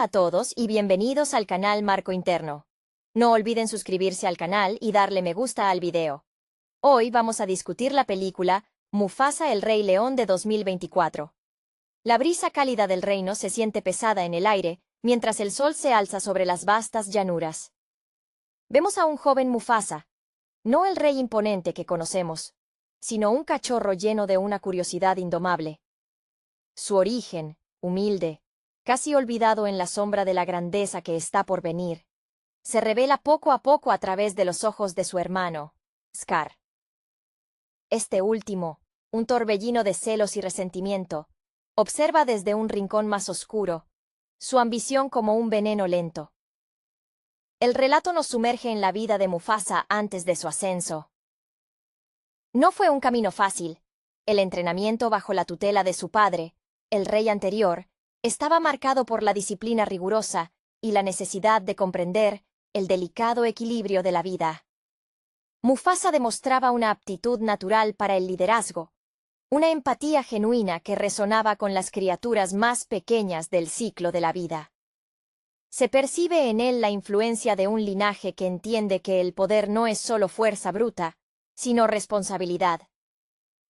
a todos y bienvenidos al canal Marco Interno. No olviden suscribirse al canal y darle me gusta al video. Hoy vamos a discutir la película Mufasa el Rey León de 2024. La brisa cálida del reino se siente pesada en el aire, mientras el sol se alza sobre las vastas llanuras. Vemos a un joven Mufasa, no el rey imponente que conocemos, sino un cachorro lleno de una curiosidad indomable. Su origen, humilde, casi olvidado en la sombra de la grandeza que está por venir, se revela poco a poco a través de los ojos de su hermano, Scar. Este último, un torbellino de celos y resentimiento, observa desde un rincón más oscuro, su ambición como un veneno lento. El relato nos sumerge en la vida de Mufasa antes de su ascenso. No fue un camino fácil. El entrenamiento bajo la tutela de su padre, el rey anterior, estaba marcado por la disciplina rigurosa y la necesidad de comprender el delicado equilibrio de la vida. Mufasa demostraba una aptitud natural para el liderazgo, una empatía genuina que resonaba con las criaturas más pequeñas del ciclo de la vida. Se percibe en él la influencia de un linaje que entiende que el poder no es solo fuerza bruta, sino responsabilidad.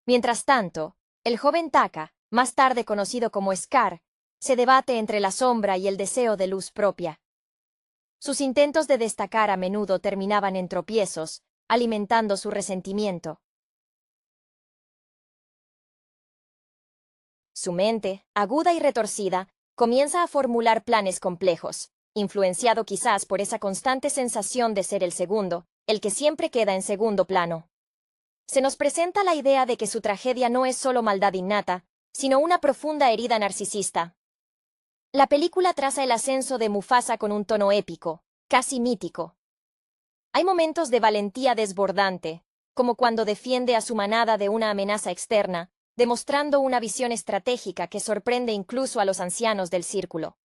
Mientras tanto, el joven Taka, más tarde conocido como Scar, se debate entre la sombra y el deseo de luz propia. Sus intentos de destacar a menudo terminaban en tropiezos, alimentando su resentimiento. Su mente, aguda y retorcida, comienza a formular planes complejos, influenciado quizás por esa constante sensación de ser el segundo, el que siempre queda en segundo plano. Se nos presenta la idea de que su tragedia no es solo maldad innata, sino una profunda herida narcisista. La película traza el ascenso de Mufasa con un tono épico, casi mítico. Hay momentos de valentía desbordante, como cuando defiende a su manada de una amenaza externa, demostrando una visión estratégica que sorprende incluso a los ancianos del círculo.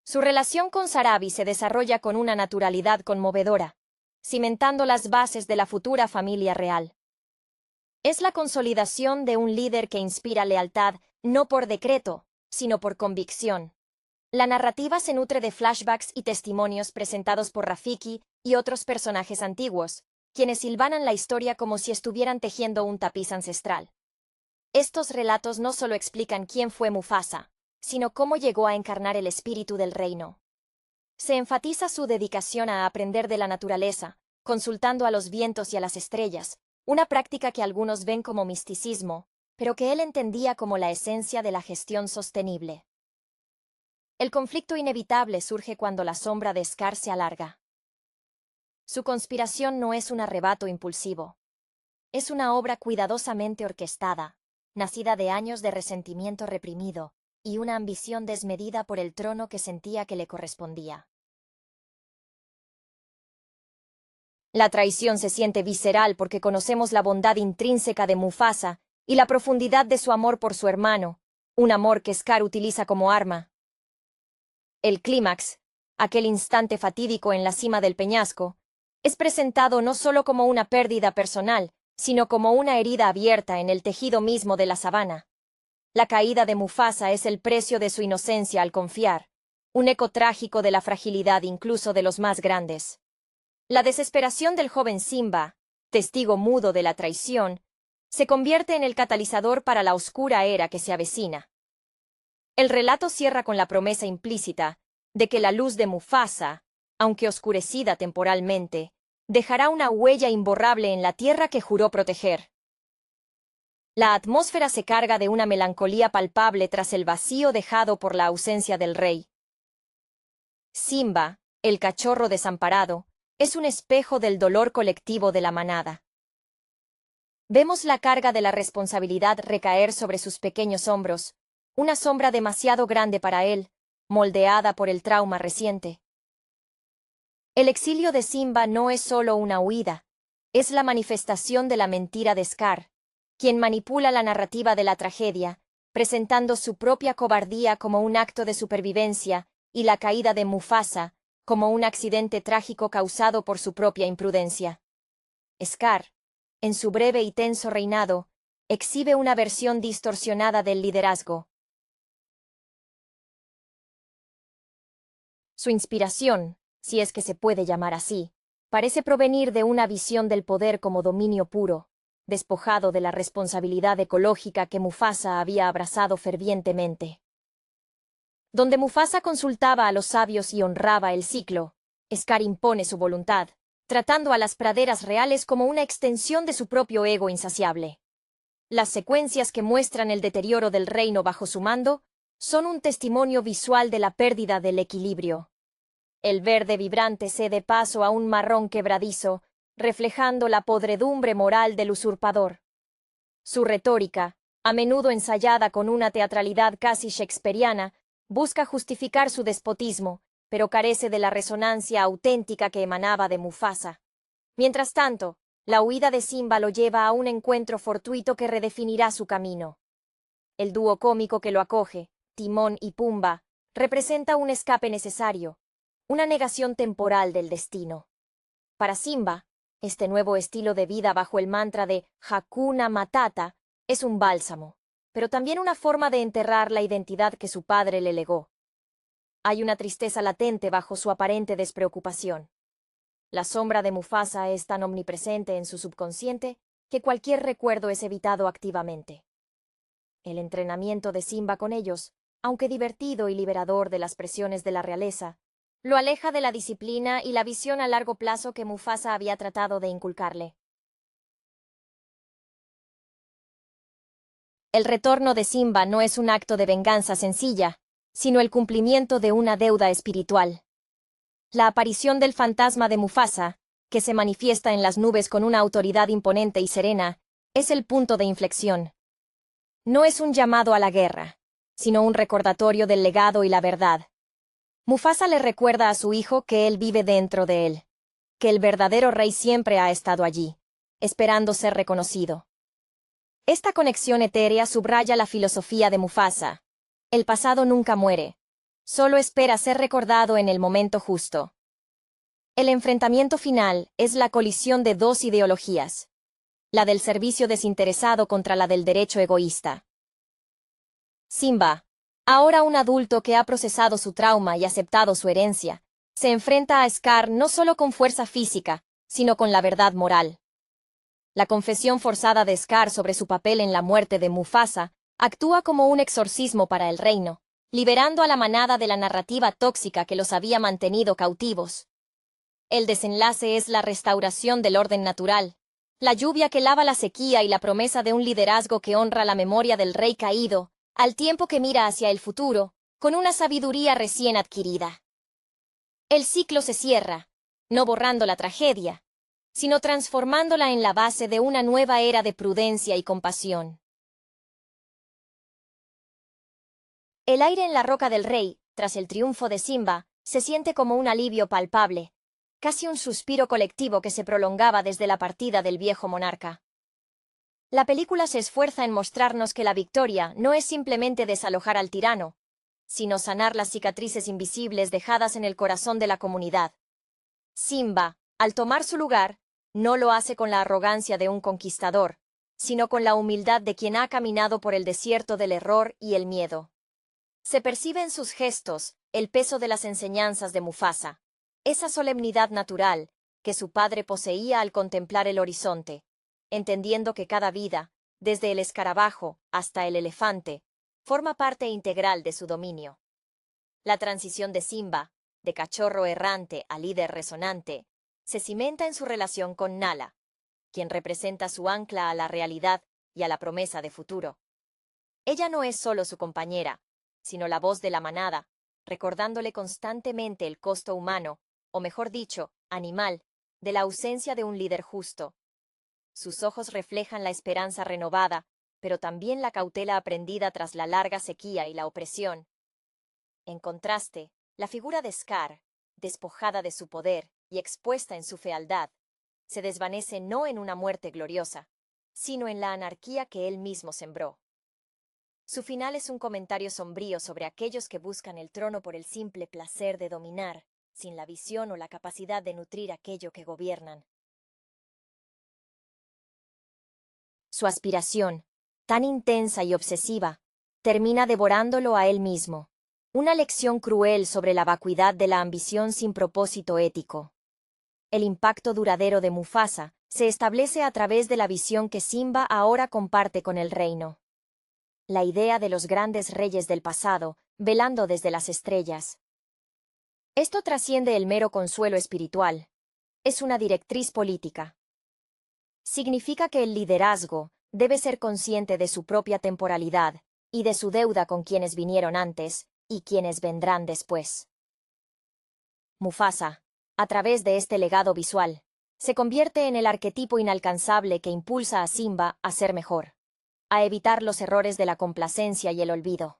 Su relación con Sarabi se desarrolla con una naturalidad conmovedora, cimentando las bases de la futura familia real. Es la consolidación de un líder que inspira lealtad no por decreto, sino por convicción. La narrativa se nutre de flashbacks y testimonios presentados por Rafiki y otros personajes antiguos, quienes hilvanan la historia como si estuvieran tejiendo un tapiz ancestral. Estos relatos no solo explican quién fue Mufasa, sino cómo llegó a encarnar el espíritu del reino. Se enfatiza su dedicación a aprender de la naturaleza, consultando a los vientos y a las estrellas, una práctica que algunos ven como misticismo, pero que él entendía como la esencia de la gestión sostenible. El conflicto inevitable surge cuando la sombra de Scar se alarga. Su conspiración no es un arrebato impulsivo. Es una obra cuidadosamente orquestada, nacida de años de resentimiento reprimido y una ambición desmedida por el trono que sentía que le correspondía. La traición se siente visceral porque conocemos la bondad intrínseca de Mufasa y la profundidad de su amor por su hermano, un amor que Scar utiliza como arma. El clímax, aquel instante fatídico en la cima del peñasco, es presentado no solo como una pérdida personal, sino como una herida abierta en el tejido mismo de la sabana. La caída de Mufasa es el precio de su inocencia al confiar, un eco trágico de la fragilidad incluso de los más grandes. La desesperación del joven Simba, testigo mudo de la traición, se convierte en el catalizador para la oscura era que se avecina. El relato cierra con la promesa implícita de que la luz de Mufasa, aunque oscurecida temporalmente, dejará una huella imborrable en la tierra que juró proteger. La atmósfera se carga de una melancolía palpable tras el vacío dejado por la ausencia del rey. Simba, el cachorro desamparado, es un espejo del dolor colectivo de la manada. Vemos la carga de la responsabilidad recaer sobre sus pequeños hombros, una sombra demasiado grande para él, moldeada por el trauma reciente. El exilio de Simba no es solo una huida, es la manifestación de la mentira de Scar, quien manipula la narrativa de la tragedia, presentando su propia cobardía como un acto de supervivencia y la caída de Mufasa como un accidente trágico causado por su propia imprudencia. Scar, en su breve y tenso reinado, exhibe una versión distorsionada del liderazgo, Su inspiración, si es que se puede llamar así, parece provenir de una visión del poder como dominio puro, despojado de la responsabilidad ecológica que Mufasa había abrazado fervientemente. Donde Mufasa consultaba a los sabios y honraba el ciclo, Scar impone su voluntad, tratando a las praderas reales como una extensión de su propio ego insaciable. Las secuencias que muestran el deterioro del reino bajo su mando son un testimonio visual de la pérdida del equilibrio. El verde vibrante cede paso a un marrón quebradizo, reflejando la podredumbre moral del usurpador. Su retórica, a menudo ensayada con una teatralidad casi shakespeariana, busca justificar su despotismo, pero carece de la resonancia auténtica que emanaba de Mufasa. Mientras tanto, la huida de Simba lo lleva a un encuentro fortuito que redefinirá su camino. El dúo cómico que lo acoge, Timón y Pumba, representa un escape necesario, una negación temporal del destino. Para Simba, este nuevo estilo de vida bajo el mantra de Hakuna Matata es un bálsamo, pero también una forma de enterrar la identidad que su padre le legó. Hay una tristeza latente bajo su aparente despreocupación. La sombra de Mufasa es tan omnipresente en su subconsciente que cualquier recuerdo es evitado activamente. El entrenamiento de Simba con ellos, aunque divertido y liberador de las presiones de la realeza, lo aleja de la disciplina y la visión a largo plazo que Mufasa había tratado de inculcarle. El retorno de Simba no es un acto de venganza sencilla, sino el cumplimiento de una deuda espiritual. La aparición del fantasma de Mufasa, que se manifiesta en las nubes con una autoridad imponente y serena, es el punto de inflexión. No es un llamado a la guerra, sino un recordatorio del legado y la verdad. Mufasa le recuerda a su hijo que él vive dentro de él, que el verdadero rey siempre ha estado allí, esperando ser reconocido. Esta conexión etérea subraya la filosofía de Mufasa. El pasado nunca muere, solo espera ser recordado en el momento justo. El enfrentamiento final es la colisión de dos ideologías, la del servicio desinteresado contra la del derecho egoísta. Simba, ahora un adulto que ha procesado su trauma y aceptado su herencia, se enfrenta a Scar no solo con fuerza física, sino con la verdad moral. La confesión forzada de Scar sobre su papel en la muerte de Mufasa actúa como un exorcismo para el reino, liberando a la manada de la narrativa tóxica que los había mantenido cautivos. El desenlace es la restauración del orden natural, la lluvia que lava la sequía y la promesa de un liderazgo que honra la memoria del rey caído, al tiempo que mira hacia el futuro, con una sabiduría recién adquirida. El ciclo se cierra, no borrando la tragedia, sino transformándola en la base de una nueva era de prudencia y compasión. El aire en la Roca del Rey, tras el triunfo de Simba, se siente como un alivio palpable, casi un suspiro colectivo que se prolongaba desde la partida del viejo monarca. La película se esfuerza en mostrarnos que la victoria no es simplemente desalojar al tirano, sino sanar las cicatrices invisibles dejadas en el corazón de la comunidad. Simba, al tomar su lugar, no lo hace con la arrogancia de un conquistador, sino con la humildad de quien ha caminado por el desierto del error y el miedo. Se percibe en sus gestos el peso de las enseñanzas de Mufasa, esa solemnidad natural que su padre poseía al contemplar el horizonte, entendiendo que cada vida, desde el escarabajo hasta el elefante, forma parte integral de su dominio. La transición de Simba, de cachorro errante a líder resonante, se cimenta en su relación con Nala, quien representa su ancla a la realidad y a la promesa de futuro. Ella no es solo su compañera, sino la voz de la manada, recordándole constantemente el costo humano, o mejor dicho, animal, de la ausencia de un líder justo. Sus ojos reflejan la esperanza renovada, pero también la cautela aprendida tras la larga sequía y la opresión. En contraste, la figura de Scar, despojada de su poder y expuesta en su fealdad, se desvanece no en una muerte gloriosa, sino en la anarquía que él mismo sembró. Su final es un comentario sombrío sobre aquellos que buscan el trono por el simple placer de dominar, sin la visión o la capacidad de nutrir aquello que gobiernan. Su aspiración, tan intensa y obsesiva, termina devorándolo a él mismo. Una lección cruel sobre la vacuidad de la ambición sin propósito ético. El impacto duradero de Mufasa se establece a través de la visión que Simba ahora comparte con el reino. La idea de los grandes reyes del pasado, velando desde las estrellas. Esto trasciende el mero consuelo espiritual. Es una directriz política. Significa que el liderazgo debe ser consciente de su propia temporalidad y de su deuda con quienes vinieron antes y quienes vendrán después. Mufasa, a través de este legado visual, se convierte en el arquetipo inalcanzable que impulsa a Simba a ser mejor, a evitar los errores de la complacencia y el olvido.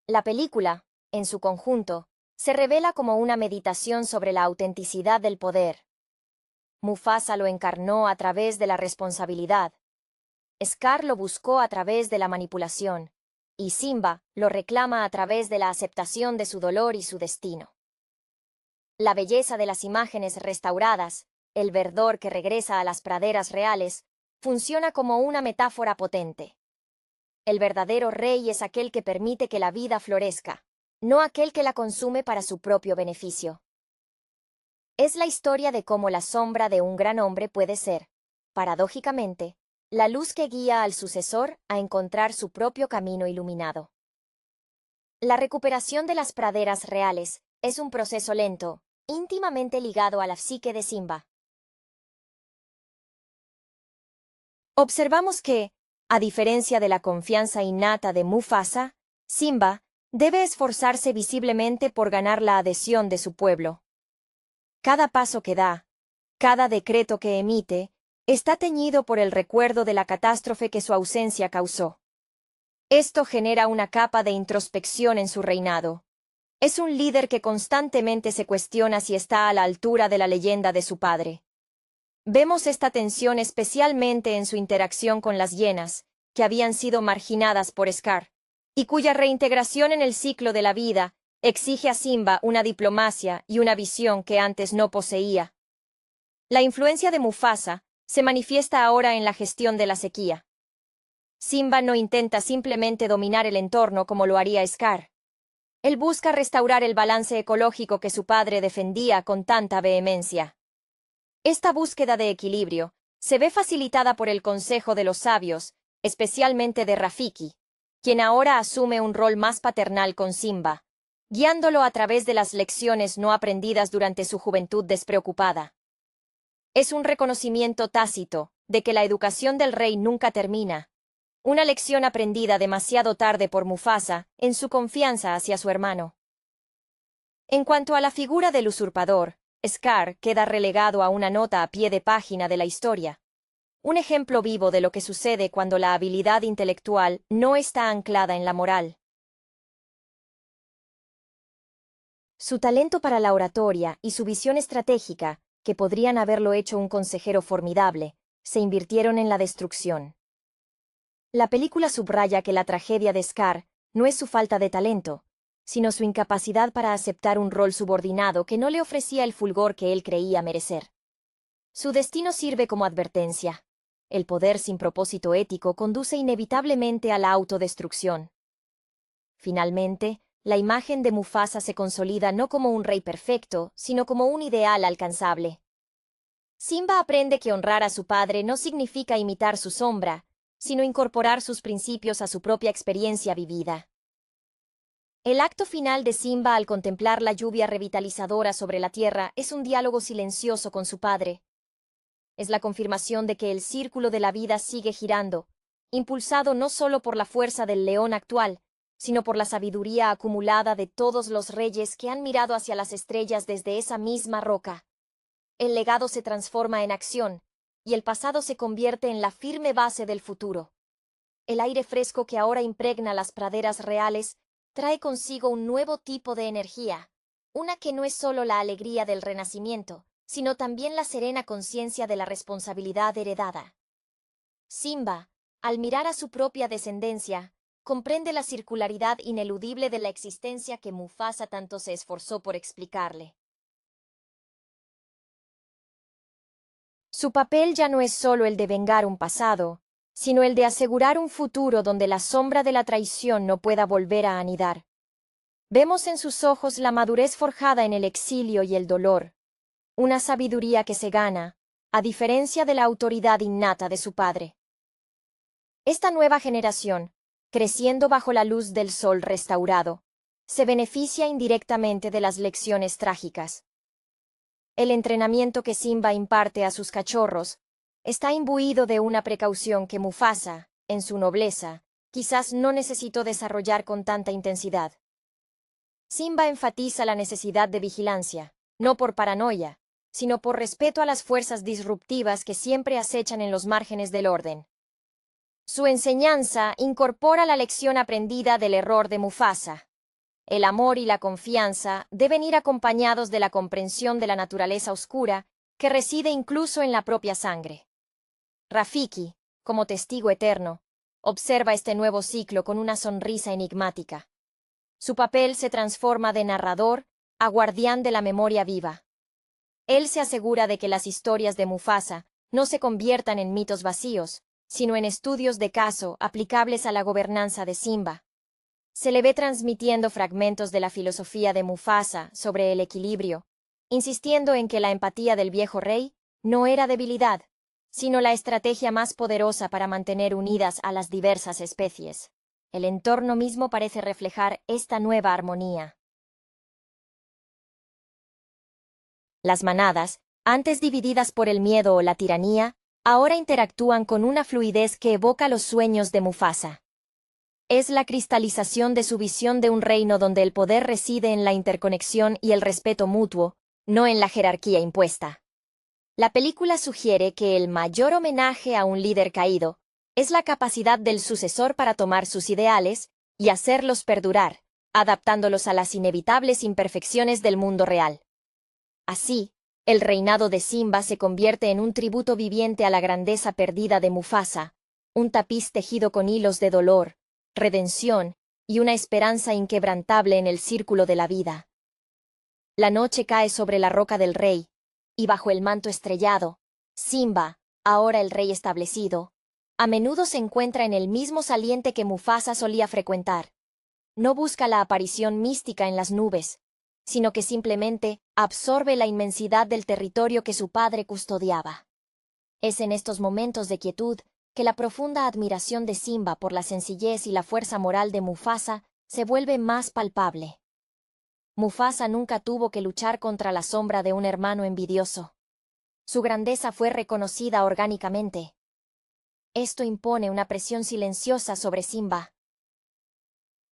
La película, en su conjunto, se revela como una meditación sobre la autenticidad del poder. Mufasa lo encarnó a través de la responsabilidad. Scar lo buscó a través de la manipulación, y Simba lo reclama a través de la aceptación de su dolor y su destino. La belleza de las imágenes restauradas, el verdor que regresa a las praderas reales, funciona como una metáfora potente. El verdadero rey es aquel que permite que la vida florezca, no aquel que la consume para su propio beneficio. Es la historia de cómo la sombra de un gran hombre puede ser, paradójicamente, la luz que guía al sucesor a encontrar su propio camino iluminado. La recuperación de las praderas reales es un proceso lento, íntimamente ligado a la psique de Simba. Observamos que, a diferencia de la confianza innata de Mufasa, Simba debe esforzarse visiblemente por ganar la adhesión de su pueblo. Cada paso que da, cada decreto que emite, está teñido por el recuerdo de la catástrofe que su ausencia causó. Esto genera una capa de introspección en su reinado. Es un líder que constantemente se cuestiona si está a la altura de la leyenda de su padre. Vemos esta tensión especialmente en su interacción con las hienas, que habían sido marginadas por Scar, y cuya reintegración en el ciclo de la vida exige a Simba una diplomacia y una visión que antes no poseía. La influencia de Mufasa se manifiesta ahora en la gestión de la sequía. Simba no intenta simplemente dominar el entorno como lo haría Scar. Él busca restaurar el balance ecológico que su padre defendía con tanta vehemencia. Esta búsqueda de equilibrio se ve facilitada por el consejo de los sabios, especialmente de Rafiki, quien ahora asume un rol más paternal con Simba, guiándolo a través de las lecciones no aprendidas durante su juventud despreocupada. Es un reconocimiento tácito de que la educación del rey nunca termina, una lección aprendida demasiado tarde por Mufasa en su confianza hacia su hermano. En cuanto a la figura del usurpador, Scar queda relegado a una nota a pie de página de la historia. Un ejemplo vivo de lo que sucede cuando la habilidad intelectual no está anclada en la moral. Su talento para la oratoria y su visión estratégica, que podrían haberlo hecho un consejero formidable, se invirtieron en la destrucción. La película subraya que la tragedia de Scar no es su falta de talento, sino su incapacidad para aceptar un rol subordinado que no le ofrecía el fulgor que él creía merecer. Su destino sirve como advertencia. El poder sin propósito ético conduce inevitablemente a la autodestrucción. Finalmente, la imagen de Mufasa se consolida no como un rey perfecto, sino como un ideal alcanzable. Simba aprende que honrar a su padre no significa imitar su sombra, sino incorporar sus principios a su propia experiencia vivida. El acto final de Simba al contemplar la lluvia revitalizadora sobre la tierra es un diálogo silencioso con su padre. Es la confirmación de que el círculo de la vida sigue girando, impulsado no solo por la fuerza del león actual, sino por la sabiduría acumulada de todos los reyes que han mirado hacia las estrellas desde esa misma roca. El legado se transforma en acción, y el pasado se convierte en la firme base del futuro. El aire fresco que ahora impregna las praderas reales trae consigo un nuevo tipo de energía, una que no es solo la alegría del renacimiento, sino también la serena conciencia de la responsabilidad heredada. Simba, al mirar a su propia descendencia, comprende la circularidad ineludible de la existencia que Mufasa tanto se esforzó por explicarle. Su papel ya no es solo el de vengar un pasado, sino el de asegurar un futuro donde la sombra de la traición no pueda volver a anidar. Vemos en sus ojos la madurez forjada en el exilio y el dolor, una sabiduría que se gana, a diferencia de la autoridad innata de su padre. Esta nueva generación, creciendo bajo la luz del sol restaurado, se beneficia indirectamente de las lecciones trágicas. El entrenamiento que Simba imparte a sus cachorros está imbuido de una precaución que Mufasa, en su nobleza, quizás no necesitó desarrollar con tanta intensidad. Simba enfatiza la necesidad de vigilancia, no por paranoia, sino por respeto a las fuerzas disruptivas que siempre acechan en los márgenes del orden. Su enseñanza incorpora la lección aprendida del error de Mufasa. El amor y la confianza deben ir acompañados de la comprensión de la naturaleza oscura que reside incluso en la propia sangre. Rafiki, como testigo eterno, observa este nuevo ciclo con una sonrisa enigmática. Su papel se transforma de narrador a guardián de la memoria viva. Él se asegura de que las historias de Mufasa no se conviertan en mitos vacíos, sino en estudios de caso aplicables a la gobernanza de Simba. Se le ve transmitiendo fragmentos de la filosofía de Mufasa sobre el equilibrio, insistiendo en que la empatía del viejo rey no era debilidad, sino la estrategia más poderosa para mantener unidas a las diversas especies. El entorno mismo parece reflejar esta nueva armonía. Las manadas, antes divididas por el miedo o la tiranía, ahora interactúan con una fluidez que evoca los sueños de Mufasa. Es la cristalización de su visión de un reino donde el poder reside en la interconexión y el respeto mutuo, no en la jerarquía impuesta. La película sugiere que el mayor homenaje a un líder caído es la capacidad del sucesor para tomar sus ideales y hacerlos perdurar, adaptándolos a las inevitables imperfecciones del mundo real. Así, el reinado de Simba se convierte en un tributo viviente a la grandeza perdida de Mufasa, un tapiz tejido con hilos de dolor, redención y una esperanza inquebrantable en el círculo de la vida. La noche cae sobre la roca del rey, y bajo el manto estrellado, Simba, ahora el rey establecido, a menudo se encuentra en el mismo saliente que Mufasa solía frecuentar. No busca la aparición mística en las nubes, sino que simplemente absorbe la inmensidad del territorio que su padre custodiaba. Es en estos momentos de quietud que la profunda admiración de Simba por la sencillez y la fuerza moral de Mufasa se vuelve más palpable. Mufasa nunca tuvo que luchar contra la sombra de un hermano envidioso. Su grandeza fue reconocida orgánicamente. Esto impone una presión silenciosa sobre Simba.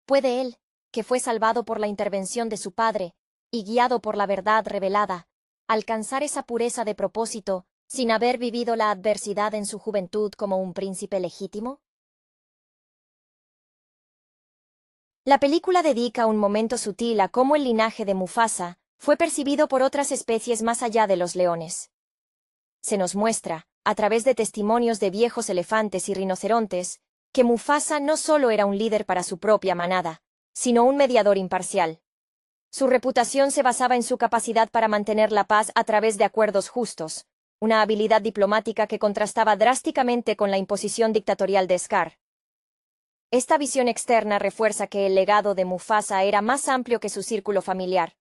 ¿Puede él, que fue salvado por la intervención de su padre y guiado por la verdad revelada, alcanzar esa pureza de propósito sin haber vivido la adversidad en su juventud como un príncipe legítimo? La película dedica un momento sutil a cómo el linaje de Mufasa fue percibido por otras especies más allá de los leones. Se nos muestra, a través de testimonios de viejos elefantes y rinocerontes, que Mufasa no solo era un líder para su propia manada, sino un mediador imparcial. Su reputación se basaba en su capacidad para mantener la paz a través de acuerdos justos, una habilidad diplomática que contrastaba drásticamente con la imposición dictatorial de Scar. Esta visión externa refuerza que el legado de Mufasa era más amplio que su círculo familiar.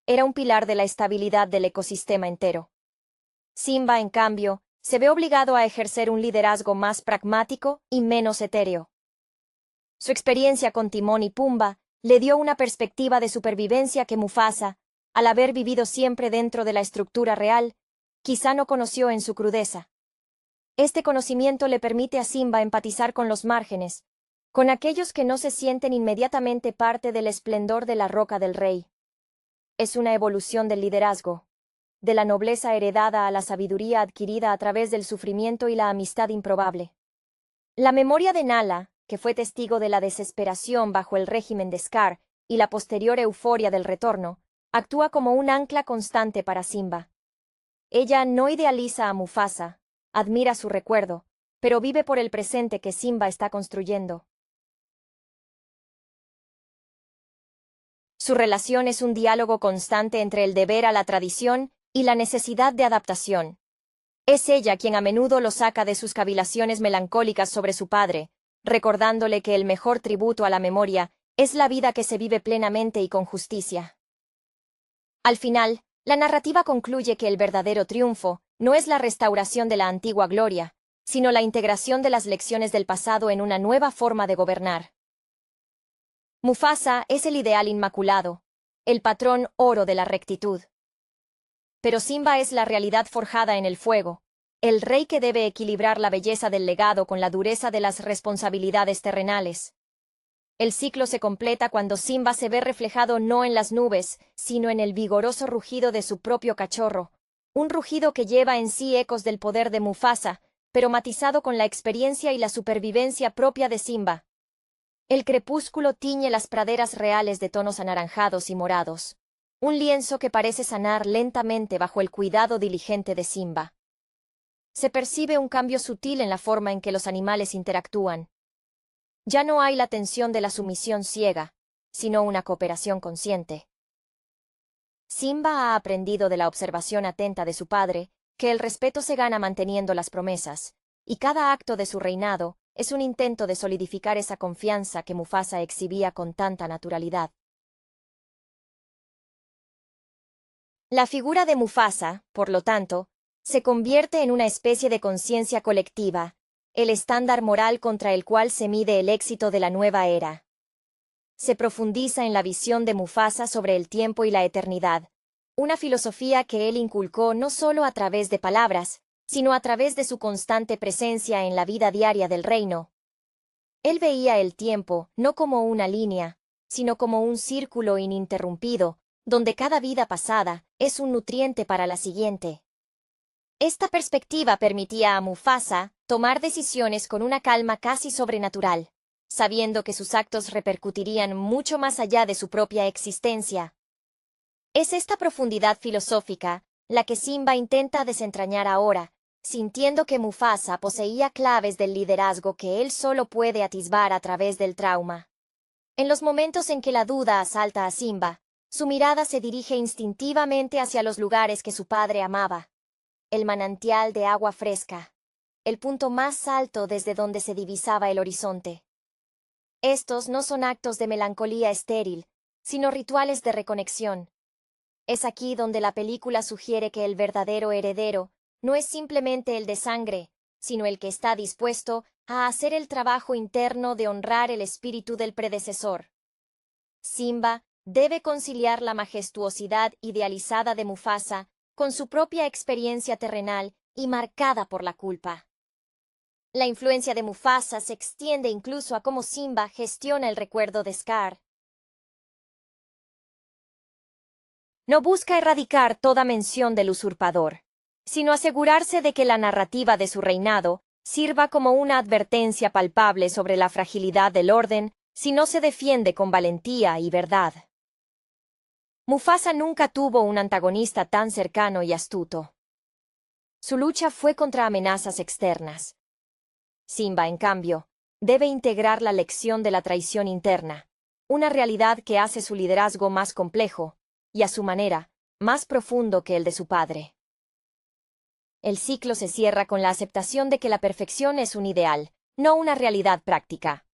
Era un pilar de la estabilidad del ecosistema entero. Simba, en cambio, se ve obligado a ejercer un liderazgo más pragmático y menos etéreo. Su experiencia con Timón y Pumba le dio una perspectiva de supervivencia que Mufasa, al haber vivido siempre dentro de la estructura real, quizá no conoció en su crudeza. Este conocimiento le permite a Simba empatizar con los márgenes, con aquellos que no se sienten inmediatamente parte del esplendor de la Roca del Rey. Es una evolución del liderazgo, de la nobleza heredada a la sabiduría adquirida a través del sufrimiento y la amistad improbable. La memoria de Nala, que fue testigo de la desesperación bajo el régimen de Scar y la posterior euforia del retorno, actúa como un ancla constante para Simba. Ella no idealiza a Mufasa, admira su recuerdo, pero vive por el presente que Simba está construyendo. Su relación es un diálogo constante entre el deber a la tradición y la necesidad de adaptación. Es ella quien a menudo lo saca de sus cavilaciones melancólicas sobre su padre, recordándole que el mejor tributo a la memoria Es la vida que se vive plenamente y con justicia. Al final, la narrativa concluye que el verdadero triunfo no es la restauración de la antigua gloria, sino la integración de las lecciones del pasado en una nueva forma de gobernar. Mufasa es el ideal inmaculado, el patrón oro de la rectitud. Pero Simba es la realidad forjada en el fuego, el rey que debe equilibrar la belleza del legado con la dureza de las responsabilidades terrenales. El ciclo se completa cuando Simba se ve reflejado no en las nubes, sino en el vigoroso rugido de su propio cachorro, un rugido que lleva en sí ecos del poder de Mufasa, pero matizado con la experiencia y la supervivencia propia de Simba. El crepúsculo tiñe las praderas reales de tonos anaranjados y morados, un lienzo que parece sanar lentamente bajo el cuidado diligente de Simba. Se percibe un cambio sutil en la forma en que los animales interactúan. Ya no hay la tensión de la sumisión ciega, sino una cooperación consciente. Simba ha aprendido de la observación atenta de su padre que el respeto se gana manteniendo las promesas, y cada acto de su reinado es un intento de solidificar esa confianza que Mufasa exhibía con tanta naturalidad. La figura de Mufasa, por lo tanto, se convierte en una especie de conciencia colectiva, el estándar moral contra el cual se mide el éxito de la nueva era. Se profundiza en la visión de Mufasa sobre el tiempo y la eternidad, una filosofía que él inculcó no solo a través de palabras, sino a través de su constante presencia en la vida diaria del reino. Él veía el tiempo no como una línea, sino como un círculo ininterrumpido, donde cada vida pasada es un nutriente para la siguiente. Esta perspectiva permitía a Mufasa tomar decisiones con una calma casi sobrenatural, sabiendo que sus actos repercutirían mucho más allá de su propia existencia. Es esta profundidad filosófica la que Simba intenta desentrañar ahora, sintiendo que Mufasa poseía claves del liderazgo que él solo puede atisbar a través del trauma. En los momentos en que la duda asalta a Simba, su mirada se dirige instintivamente hacia los lugares que su padre amaba. El manantial de agua fresca, el punto más alto desde donde se divisaba el horizonte. Estos no son actos de melancolía estéril, sino rituales de reconexión. Es aquí donde la película sugiere que el verdadero heredero no es simplemente el de sangre, sino el que está dispuesto a hacer el trabajo interno de honrar el espíritu del predecesor. Simba debe conciliar la majestuosidad idealizada de Mufasa con su propia experiencia terrenal y marcada por la culpa. La influencia de Mufasa se extiende incluso a cómo Simba gestiona el recuerdo de Scar. No busca erradicar toda mención del usurpador, sino asegurarse de que la narrativa de su reinado sirva como una advertencia palpable sobre la fragilidad del orden si no se defiende con valentía y verdad. Mufasa nunca tuvo un antagonista tan cercano y astuto. Su lucha fue contra amenazas externas. Simba, en cambio, debe integrar la lección de la traición interna, una realidad que hace su liderazgo más complejo, y a su manera, más profundo que el de su padre. El ciclo se cierra con la aceptación de que la perfección es un ideal, no una realidad práctica.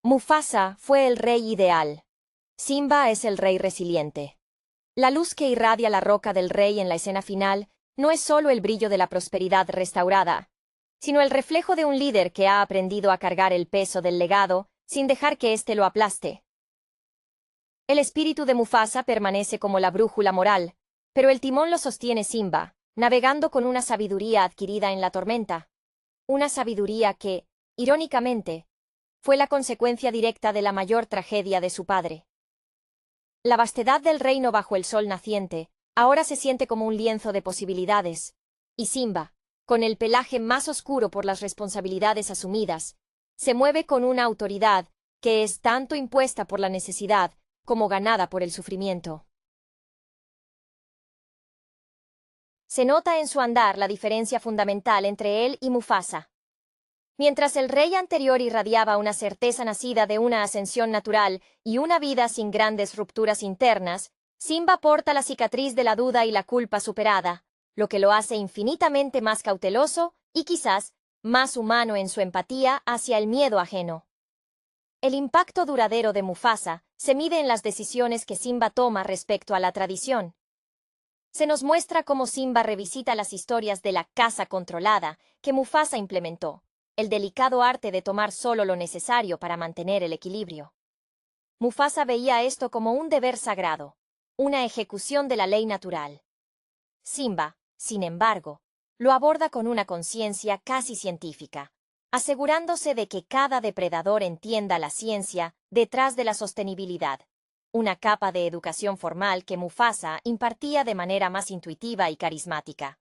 Mufasa fue el rey ideal. Simba es el rey resiliente. La luz que irradia la roca del rey en la escena final no es solo el brillo de la prosperidad restaurada, sino el reflejo de un líder que ha aprendido a cargar el peso del legado sin dejar que éste lo aplaste. El espíritu de Mufasa permanece como la brújula moral, pero el timón lo sostiene Simba, navegando con una sabiduría adquirida en la tormenta. Una sabiduría que, irónicamente, fue la consecuencia directa de la mayor tragedia de su padre. La vastedad del reino bajo el sol naciente ahora se siente como un lienzo de posibilidades, y Simba, con el pelaje más oscuro por las responsabilidades asumidas, se mueve con una autoridad que es tanto impuesta por la necesidad como ganada por el sufrimiento. Se nota en su andar la diferencia fundamental entre él y Mufasa. Mientras el rey anterior irradiaba una certeza nacida de una ascensión natural y una vida sin grandes rupturas internas, Simba porta la cicatriz de la duda y la culpa superada, lo que lo hace infinitamente más cauteloso y quizás más humano en su empatía hacia el miedo ajeno. El impacto duradero de Mufasa se mide en las decisiones que Simba toma respecto a la tradición. Se nos muestra cómo Simba revisita las historias de la casa controlada que Mufasa implementó, el delicado arte de tomar solo lo necesario para mantener el equilibrio. Mufasa veía esto como un deber sagrado, una ejecución de la ley natural. Simba, sin embargo, lo aborda con una conciencia casi científica, asegurándose de que cada depredador entienda la ciencia detrás de la sostenibilidad, una capa de educación formal que Mufasa impartía de manera más intuitiva y carismática.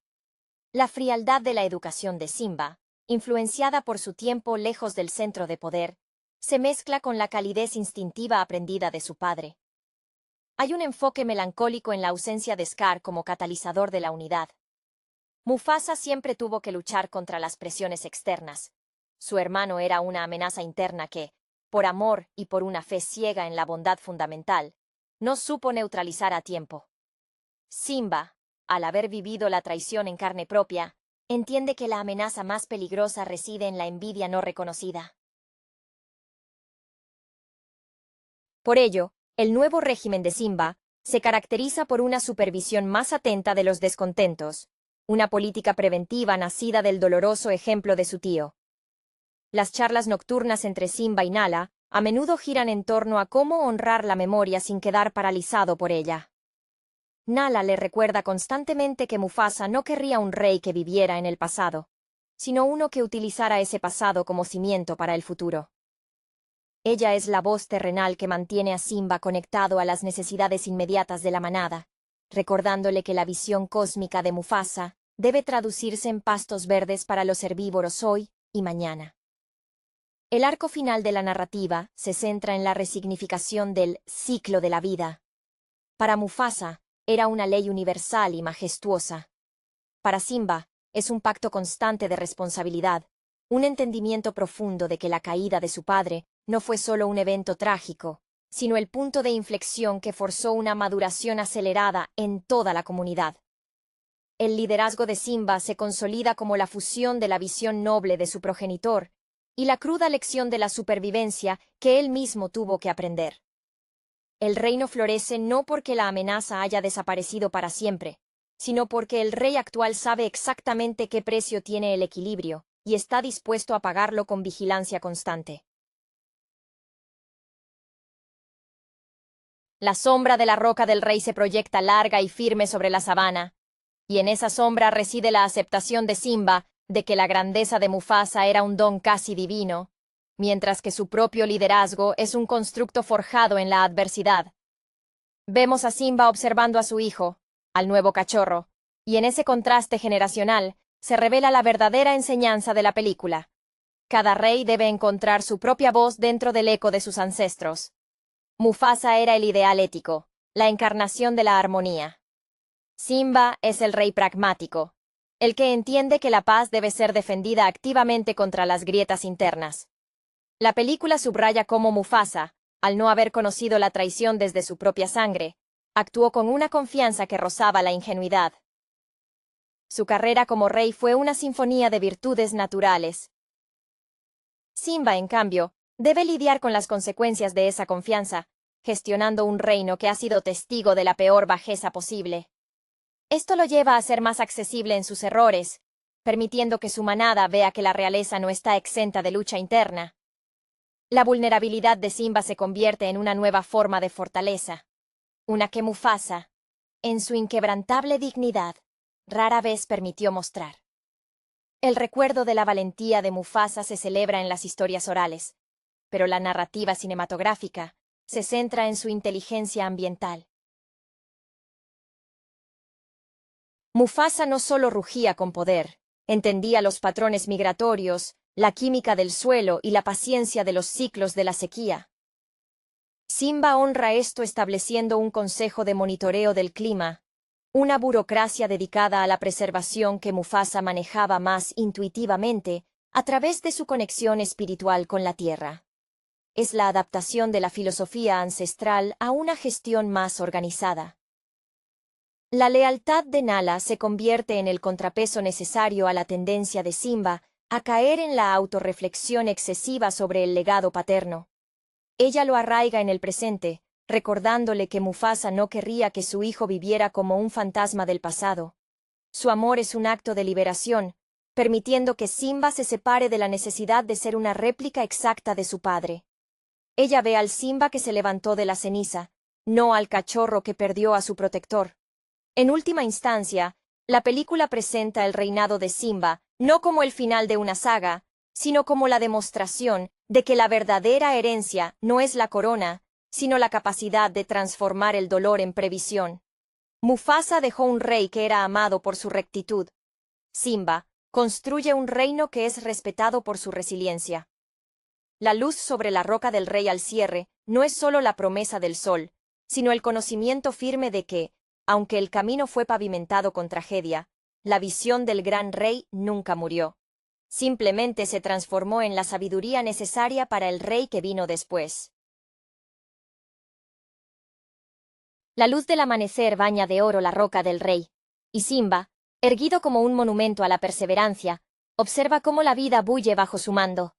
La frialdad de la educación de Simba, influenciada por su tiempo lejos del centro de poder, se mezcla con la calidez instintiva aprendida de su padre. Hay un enfoque melancólico en la ausencia de Scar como catalizador de la unidad. Mufasa siempre tuvo que luchar contra las presiones externas. Su hermano era una amenaza interna que, por amor y por una fe ciega en la bondad fundamental, no supo neutralizar a tiempo. Simba, al haber vivido la traición en carne propia, entiende que la amenaza más peligrosa reside en la envidia no reconocida. Por ello, el nuevo régimen de Simba se caracteriza por una supervisión más atenta de los descontentos, una política preventiva nacida del doloroso ejemplo de su tío. Las charlas nocturnas entre Simba y Nala a menudo giran en torno a cómo honrar la memoria sin quedar paralizado por ella. Nala le recuerda constantemente que Mufasa no querría un rey que viviera en el pasado, sino uno que utilizara ese pasado como cimiento para el futuro. Ella es la voz terrenal que mantiene a Simba conectado a las necesidades inmediatas de la manada, recordándole que la visión cósmica de Mufasa debe traducirse en pastos verdes para los herbívoros hoy y mañana. El arco final de la narrativa se centra en la resignificación del ciclo de la vida. Para Mufasa, era una ley universal y majestuosa. Para Simba, es un pacto constante de responsabilidad, un entendimiento profundo de que la caída de su padre no fue solo un evento trágico, sino el punto de inflexión que forzó una maduración acelerada en toda la comunidad. El liderazgo de Simba se consolida como la fusión de la visión noble de su progenitor y la cruda lección de la supervivencia que él mismo tuvo que aprender. El reino florece no porque la amenaza haya desaparecido para siempre, sino porque el rey actual sabe exactamente qué precio tiene el equilibrio y está dispuesto a pagarlo con vigilancia constante. La sombra de la roca del rey se proyecta larga y firme sobre la sabana, y en esa sombra reside la aceptación de Simba de que la grandeza de Mufasa era un don casi divino, mientras que su propio liderazgo es un constructo forjado en la adversidad. Vemos a Simba observando a su hijo, al nuevo cachorro, y en ese contraste generacional se revela la verdadera enseñanza de la película. Cada rey debe encontrar su propia voz dentro del eco de sus ancestros. Mufasa era el ideal ético, la encarnación de la armonía. Simba es el rey pragmático, el que entiende que la paz debe ser defendida activamente contra las grietas internas. La película subraya cómo Mufasa, al no haber conocido la traición desde su propia sangre, actuó con una confianza que rozaba la ingenuidad. Su carrera como rey fue una sinfonía de virtudes naturales. Simba, en cambio, debe lidiar con las consecuencias de esa confianza, gestionando un reino que ha sido testigo de la peor bajeza posible. Esto lo lleva a ser más accesible en sus errores, permitiendo que su manada vea que la realeza no está exenta de lucha interna. La vulnerabilidad de Simba se convierte en una nueva forma de fortaleza, una que Mufasa, en su inquebrantable dignidad, rara vez permitió mostrar. El recuerdo de la valentía de Mufasa se celebra en las historias orales, pero la narrativa cinematográfica se centra en su inteligencia ambiental. Mufasa no solo rugía con poder, entendía los patrones migratorios, la química del suelo y la paciencia de los ciclos de la sequía. Simba honra esto estableciendo un consejo de monitoreo del clima, una burocracia dedicada a la preservación que Mufasa manejaba más intuitivamente a través de su conexión espiritual con la tierra. Es la adaptación de la filosofía ancestral a una gestión más organizada. La lealtad de Nala se convierte en el contrapeso necesario a la tendencia de Simba a caer en la autorreflexión excesiva sobre el legado paterno. ella lo arraiga en el presente, recordándole que Mufasa no querría que su hijo viviera como un fantasma del pasado. Su amor es un acto de liberación, permitiendo que Simba se separe de la necesidad de ser una réplica exacta de su padre. Ella ve al Simba que se levantó de la ceniza, no al cachorro que perdió a su protector. En última instancia, la película presenta el reinado de Simba, no como el final de una saga, sino como la demostración de que la verdadera herencia no es la corona, sino la capacidad de transformar el dolor en previsión. Mufasa dejó un rey que era amado por su rectitud. Simba construye un reino que es respetado por su resiliencia. La luz sobre la roca del rey al cierre no es solo la promesa del sol, sino el conocimiento firme de que, aunque el camino fue pavimentado con tragedia, la visión del gran rey nunca murió. Simplemente se transformó en la sabiduría necesaria para el rey que vino después. La luz del amanecer baña de oro la roca del rey, y Simba, erguido como un monumento a la perseverancia, observa cómo la vida bulle bajo su mando.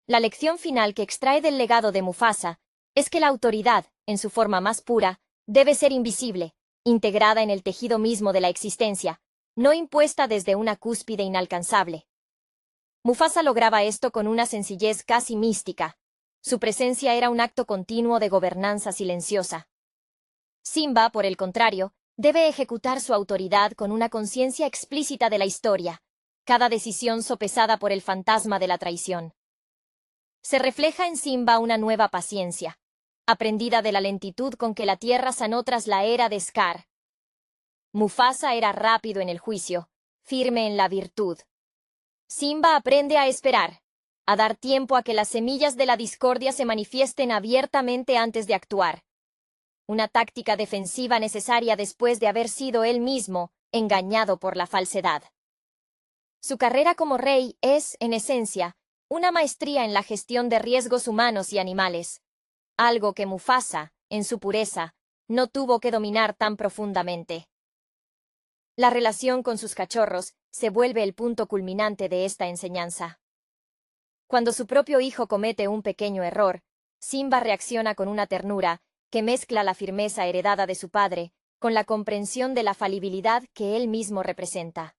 La lección final que extrae del legado de Mufasa es que la autoridad, en su forma más pura, debe ser invisible, integrada en el tejido mismo de la existencia, no impuesta desde una cúspide inalcanzable. Mufasa lograba esto con una sencillez casi mística. Su presencia era un acto continuo de gobernanza silenciosa. Simba, por el contrario, debe ejecutar su autoridad con una conciencia explícita de la historia, cada decisión sopesada por el fantasma de la traición. Se refleja en Simba una nueva paciencia, aprendida de la lentitud con que la tierra sanó tras la era de Scar. Mufasa era rápido en el juicio, firme en la virtud. Simba aprende a esperar, a dar tiempo a que las semillas de la discordia se manifiesten abiertamente antes de actuar. Una táctica defensiva necesaria después de haber sido él mismo engañado por la falsedad. Su carrera como rey es, en esencia, una maestría en la gestión de riesgos humanos y animales, algo que Mufasa, en su pureza, no tuvo que dominar tan profundamente. La relación con sus cachorros se vuelve el punto culminante de esta enseñanza. Cuando su propio hijo comete un pequeño error, Simba reacciona con una ternura que mezcla la firmeza heredada de su padre con la comprensión de la falibilidad que él mismo representa.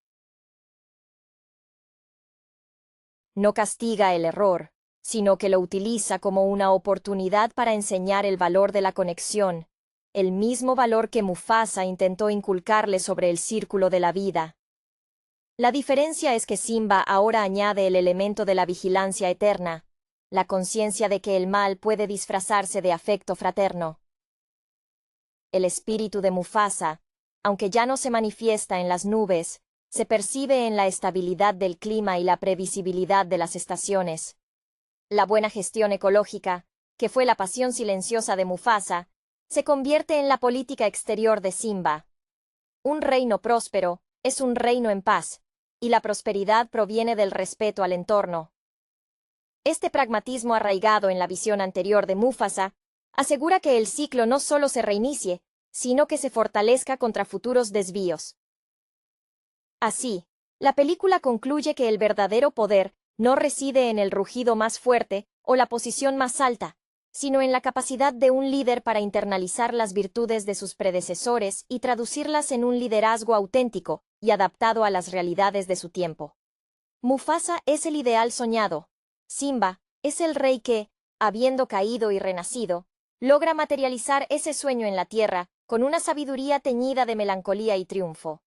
No castiga el error, sino que lo utiliza como una oportunidad para enseñar el valor de la conexión, el mismo valor que Mufasa intentó inculcarle sobre el círculo de la vida. La diferencia es que Simba ahora añade el elemento de la vigilancia eterna, la conciencia de que el mal puede disfrazarse de afecto fraterno. El espíritu de Mufasa, aunque ya no se manifiesta en las nubes, se percibe en la estabilidad del clima y la previsibilidad de las estaciones. La buena gestión ecológica, que fue la pasión silenciosa de Mufasa, se convierte en la política exterior de Simba. Un reino próspero es un reino en paz, y la prosperidad proviene del respeto al entorno. Este pragmatismo arraigado en la visión anterior de Mufasa asegura que el ciclo no solo se reinicie, sino que se fortalezca contra futuros desvíos. Así, la película concluye que el verdadero poder no reside en el rugido más fuerte o la posición más alta, sino en la capacidad de un líder para internalizar las virtudes de sus predecesores y traducirlas en un liderazgo auténtico y adaptado a las realidades de su tiempo. Mufasa es el ideal soñado. Simba es el rey que, habiendo caído y renacido, logra materializar ese sueño en la tierra con una sabiduría teñida de melancolía y triunfo.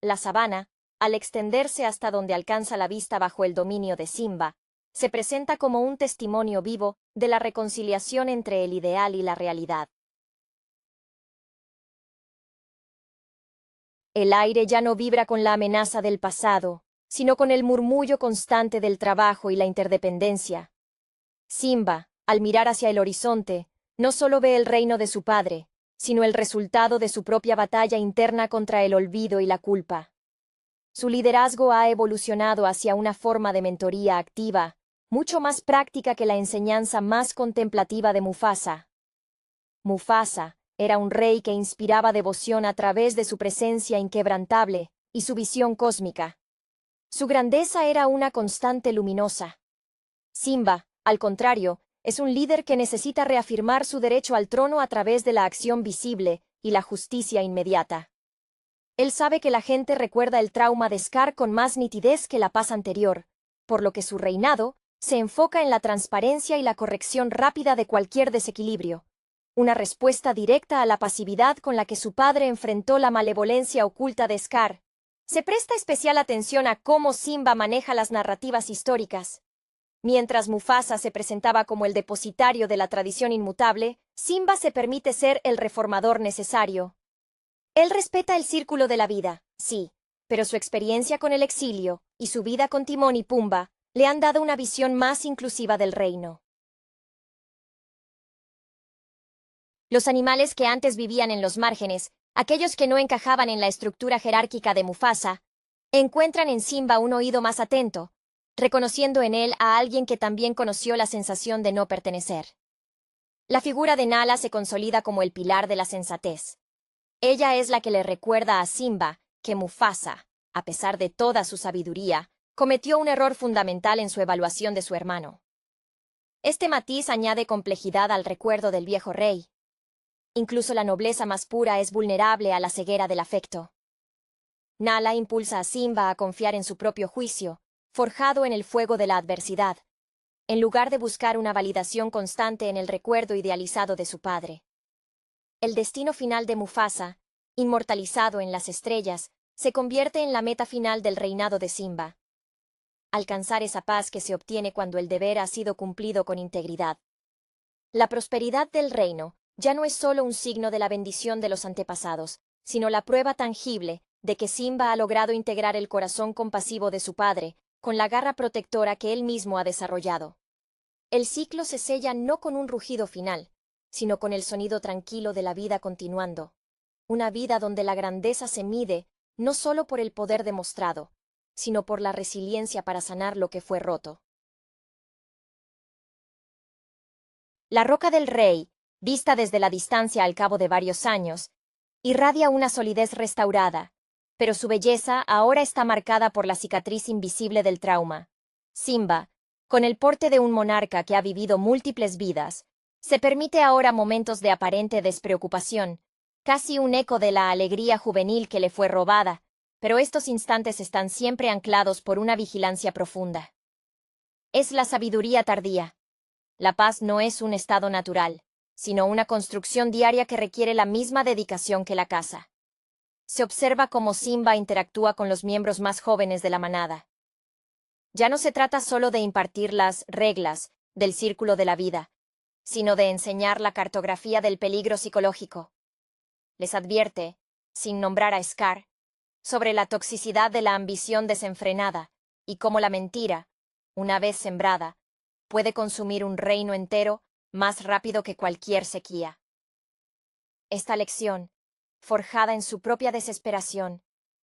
La sabana, al extenderse hasta donde alcanza la vista bajo el dominio de Simba, se presenta como un testimonio vivo de la reconciliación entre el ideal y la realidad. El aire ya no vibra con la amenaza del pasado, sino con el murmullo constante del trabajo y la interdependencia. Simba, al mirar hacia el horizonte, no solo ve el reino de su padre, sino el resultado de su propia batalla interna contra el olvido y la culpa. Su liderazgo ha evolucionado hacia una forma de mentoría activa, mucho más práctica que la enseñanza más contemplativa de Mufasa. Mufasa era un rey que inspiraba devoción a través de su presencia inquebrantable y su visión cósmica. Su grandeza era una constante luminosa. Simba, al contrario, Es un líder que necesita reafirmar su derecho al trono a través de la acción visible y la justicia inmediata. Él sabe que la gente recuerda el trauma de Scar con más nitidez que la paz anterior, por lo que su reinado se enfoca en la transparencia y la corrección rápida de cualquier desequilibrio, una respuesta directa a la pasividad con la que su padre enfrentó la malevolencia oculta de Scar. Se presta especial atención a cómo Simba maneja las narrativas históricas. Mientras Mufasa se presentaba como el depositario de la tradición inmutable, Simba se permite ser el reformador necesario. Él respeta el círculo de la vida, sí, pero su experiencia con el exilio y su vida con Timón y Pumba le han dado una visión más inclusiva del reino. Los animales que antes vivían en los márgenes, aquellos que no encajaban en la estructura jerárquica de Mufasa, encuentran en Simba un oído más atento, reconociendo en él a alguien que también conoció la sensación de no pertenecer. La figura de Nala se consolida como el pilar de la sensatez. Ella es la que le recuerda a Simba que Mufasa, a pesar de toda su sabiduría, cometió un error fundamental en su evaluación de su hermano. Este matiz añade complejidad al recuerdo del viejo rey. Incluso la nobleza más pura es vulnerable a la ceguera del afecto. Nala impulsa a Simba a confiar en su propio juicio, forjado en el fuego de la adversidad, en lugar de buscar una validación constante en el recuerdo idealizado de su padre. El destino final de Mufasa, inmortalizado en las estrellas, se convierte en la meta final del reinado de Simba. Alcanzar esa paz que se obtiene cuando el deber ha sido cumplido con integridad. La prosperidad del reino ya no es solo un signo de la bendición de los antepasados, sino la prueba tangible de que Simba ha logrado integrar el corazón compasivo de su padre con la garra protectora que él mismo ha desarrollado. El ciclo se sella no con un rugido final, sino con el sonido tranquilo de la vida continuando. Una vida donde la grandeza se mide no solo por el poder demostrado, sino por la resiliencia para sanar lo que fue roto. La Roca del Rey, vista desde la distancia al cabo de varios años, irradia una solidez restaurada, pero su belleza ahora está marcada por la cicatriz invisible del trauma. Simba, con el porte de un monarca que ha vivido múltiples vidas, se permite ahora momentos de aparente despreocupación, casi un eco de la alegría juvenil que le fue robada, pero estos instantes están siempre anclados por una vigilancia profunda. Es la sabiduría tardía. La paz no es un estado natural, sino una construcción diaria que requiere la misma dedicación que la caza. Se observa cómo Simba interactúa con los miembros más jóvenes de la manada. Ya no se trata solo de impartir las reglas del círculo de la vida, sino de enseñar la cartografía del peligro psicológico. Les advierte, sin nombrar a Scar, sobre la toxicidad de la ambición desenfrenada y cómo la mentira, una vez sembrada, puede consumir un reino entero más rápido que cualquier sequía. Esta lección, forjada en su propia desesperación,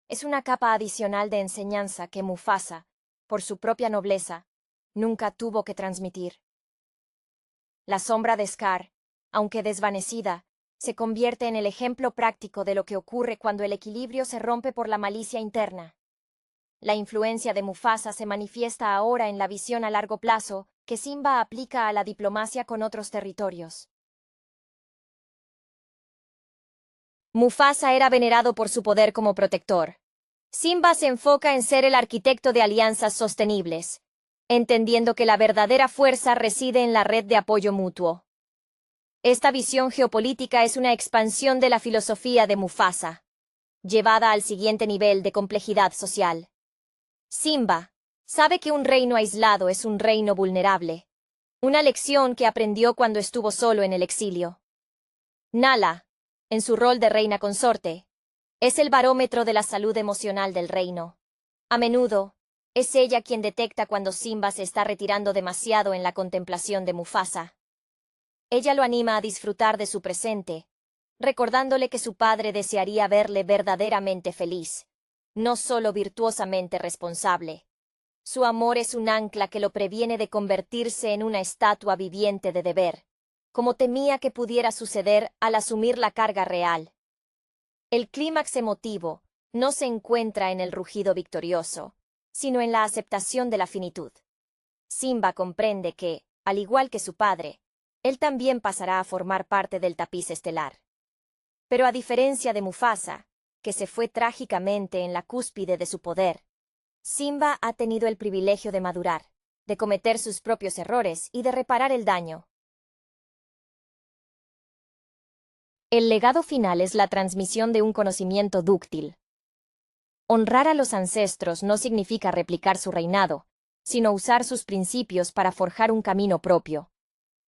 es una capa adicional de enseñanza que Mufasa, por su propia nobleza, nunca tuvo que transmitir. La sombra de Scar, aunque desvanecida, se convierte en el ejemplo práctico de lo que ocurre cuando el equilibrio se rompe por la malicia interna. La influencia de Mufasa se manifiesta ahora en la visión a largo plazo que Simba aplica a la diplomacia con otros territorios. Mufasa era venerado por su poder como protector. Simba se enfoca en ser el arquitecto de alianzas sostenibles, entendiendo que la verdadera fuerza reside en la red de apoyo mutuo. Esta visión geopolítica es una expansión de la filosofía de Mufasa, llevada al siguiente nivel de complejidad social. Simba sabe que un reino aislado es un reino vulnerable, una lección que aprendió cuando estuvo solo en el exilio. Nala, en su rol de reina consorte, es el barómetro de la salud emocional del reino. A menudo, es ella quien detecta cuando Simba se está retirando demasiado en la contemplación de Mufasa. Ella lo anima a disfrutar de su presente, recordándole que su padre desearía verle verdaderamente feliz, no solo virtuosamente responsable. Su amor es un ancla que lo previene de convertirse en una estatua viviente de deber, como temía que pudiera suceder al asumir la carga real. El clímax emotivo no se encuentra en el rugido victorioso, sino en la aceptación de la finitud. Simba comprende que, Al igual que su padre, él también pasará a formar parte del tapiz estelar. Pero a diferencia de Mufasa, que se fue trágicamente en la cúspide de su poder, Simba ha tenido el privilegio de madurar, de cometer sus propios errores y de reparar el daño. El legado final es la transmisión de un conocimiento dúctil. Honrar a los ancestros no significa replicar su reinado, sino usar sus principios para forjar un camino propio,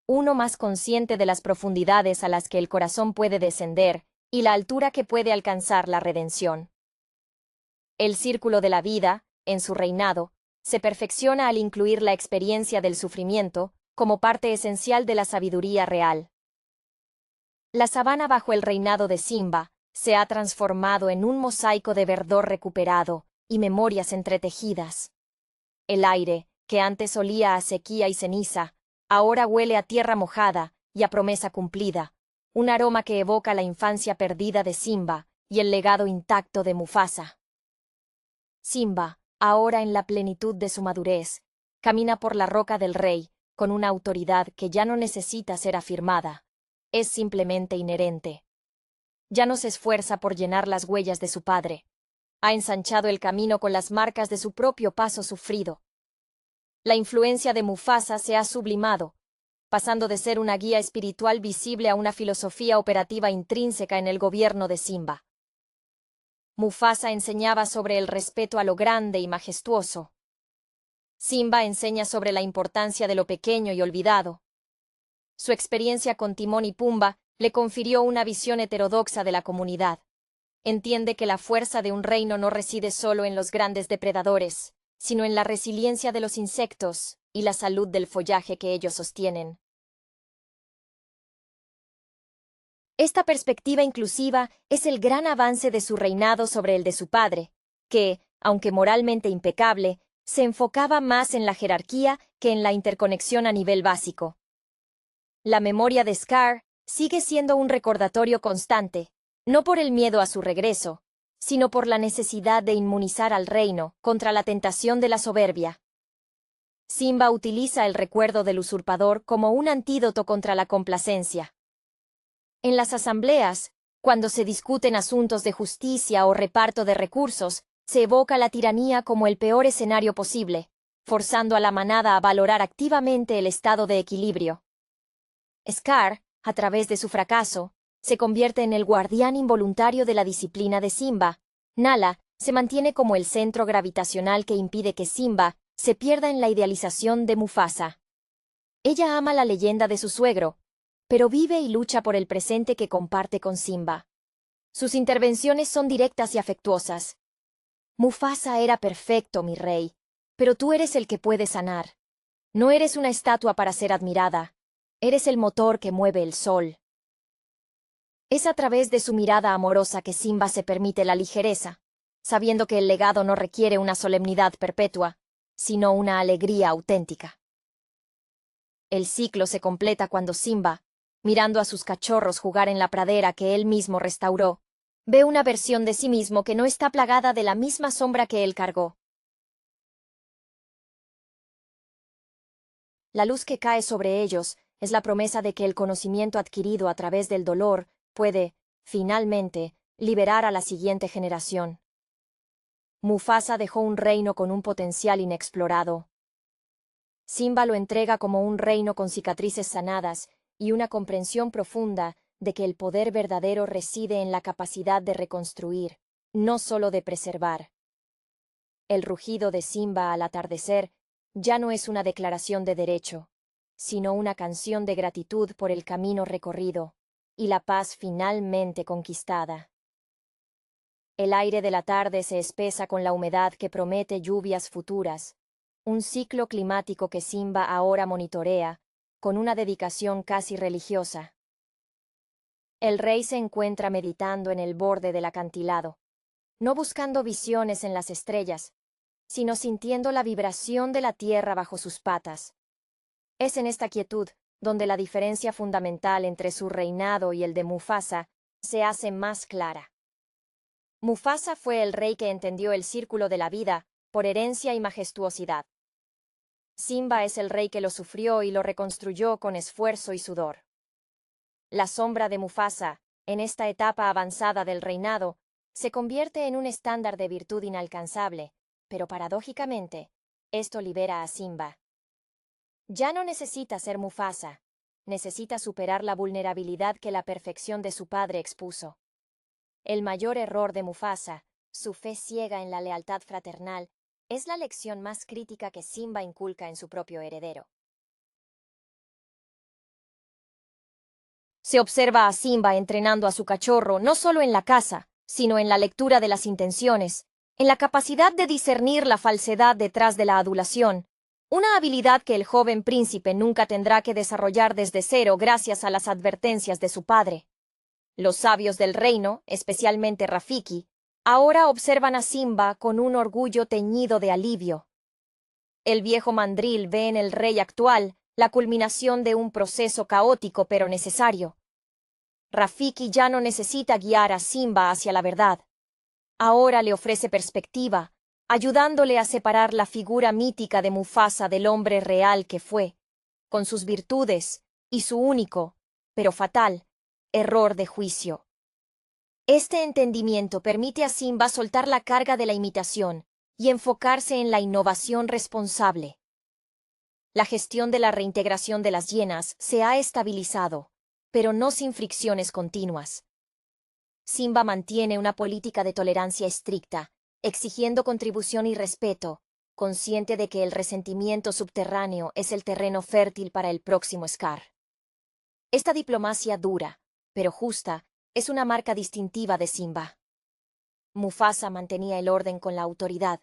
uno más consciente de las profundidades a las que el corazón puede descender y la altura que puede alcanzar la redención. El círculo de la vida, en su reinado, se perfecciona al incluir la experiencia del sufrimiento como parte esencial de la sabiduría real. La sabana bajo el reinado de Simba se ha transformado en un mosaico de verdor recuperado y memorias entretejidas. El aire, que antes olía a sequía y ceniza, ahora huele a tierra mojada y a promesa cumplida, un aroma que evoca la infancia perdida de Simba y el legado intacto de Mufasa. Simba, ahora en la plenitud de su madurez, camina por la roca del rey con una autoridad que ya no necesita ser afirmada, es simplemente inherente. Ya no se esfuerza por llenar las huellas de su padre. Ha ensanchado el camino con las marcas de su propio paso sufrido. La influencia de Mufasa se ha sublimado, pasando de ser una guía espiritual visible a una filosofía operativa intrínseca en el gobierno de Simba. Mufasa enseñaba sobre el respeto a lo grande y majestuoso. Simba enseña sobre la importancia de lo pequeño y olvidado. Su experiencia con Timón y Pumba le confirió una visión heterodoxa de la comunidad. Entiende que la fuerza de un reino no reside solo en los grandes depredadores, sino en la resiliencia de los insectos y la salud del follaje que ellos sostienen. Esta perspectiva inclusiva es el gran avance de su reinado sobre el de su padre, que, aunque moralmente impecable, se enfocaba más en la jerarquía que en la interconexión a nivel básico. La memoria de Scar sigue siendo un recordatorio constante, no por el miedo a su regreso, sino por la necesidad de inmunizar al reino contra la tentación de la soberbia. Simba utiliza el recuerdo del usurpador como un antídoto contra la complacencia. En las asambleas, cuando se discuten asuntos de justicia o reparto de recursos, se evoca la tiranía como el peor escenario posible, forzando a la manada a valorar activamente el estado de equilibrio. Scar, a través de su fracaso, se convierte en el guardián involuntario de la disciplina de Simba. Nala se mantiene como el centro gravitacional que impide que Simba se pierda en la idealización de Mufasa. Ella ama la leyenda de su suegro, pero vive y lucha por el presente que comparte con Simba. Sus intervenciones son directas y afectuosas. Mufasa era perfecto, mi rey, pero tú eres el que puede sanar. No eres una estatua para ser admirada. Eres el motor que mueve el sol. Es a través de su mirada amorosa que Simba se permite la ligereza, sabiendo que el legado no requiere una solemnidad perpetua, sino una alegría auténtica. El ciclo se completa cuando Simba, mirando a sus cachorros jugar en la pradera que él mismo restauró, ve una versión de sí mismo que no está plagada de la misma sombra que él cargó. La luz que cae sobre ellos es la promesa de que el conocimiento adquirido a través del dolor puede, finalmente, liberar a la siguiente generación. Mufasa dejó un reino con un potencial inexplorado. Simba lo entrega como un reino con cicatrices sanadas y una comprensión profunda de que el poder verdadero reside en la capacidad de reconstruir, no solo de preservar. El rugido de Simba al atardecer ya no es una declaración de derecho, sino una canción de gratitud por el camino recorrido y la paz finalmente conquistada. El aire de la tarde se espesa con la humedad que promete lluvias futuras, un ciclo climático que Simba ahora monitorea, con una dedicación casi religiosa. El rey se encuentra meditando en el borde del acantilado, no buscando visiones en las estrellas, sino sintiendo la vibración de la tierra bajo sus patas. Es en esta quietud donde la diferencia fundamental entre su reinado y el de Mufasa se hace más clara. Mufasa fue el rey que entendió el círculo de la vida por herencia y majestuosidad. Simba es el rey que lo sufrió y lo reconstruyó con esfuerzo y sudor. La sombra de Mufasa, en esta etapa avanzada del reinado, se convierte en un estándar de virtud inalcanzable, pero paradójicamente, esto libera a Simba. Ya no necesita ser Mufasa, necesita superar la vulnerabilidad que la perfección de su padre expuso. El mayor error de Mufasa, su fe ciega en la lealtad fraternal, es la lección más crítica que Simba inculca en su propio heredero. Se observa a Simba entrenando a su cachorro no solo en la caza, sino en la lectura de las intenciones, en la capacidad de discernir la falsedad detrás de la adulación, una habilidad que el joven príncipe nunca tendrá que desarrollar desde cero gracias a las advertencias de su padre. Los sabios del reino, especialmente Rafiki, ahora observan a Simba con un orgullo teñido de alivio. El viejo mandril ve en el rey actual la culminación de un proceso caótico pero necesario. Rafiki ya no necesita guiar a Simba hacia la verdad. Ahora le ofrece perspectiva, ayudándole a separar la figura mítica de Mufasa del hombre real que fue, con sus virtudes y su único, pero fatal, error de juicio. Este entendimiento permite a Simba soltar la carga de la imitación y enfocarse en la innovación responsable. La gestión de la reintegración de las hienas se ha estabilizado, pero no sin fricciones continuas. Simba mantiene una política de tolerancia estricta, exigiendo contribución y respeto, consciente de que el resentimiento subterráneo es el terreno fértil para el próximo Scar. Esta diplomacia dura, pero justa, es una marca distintiva de Simba. Mufasa mantenía el orden con la autoridad.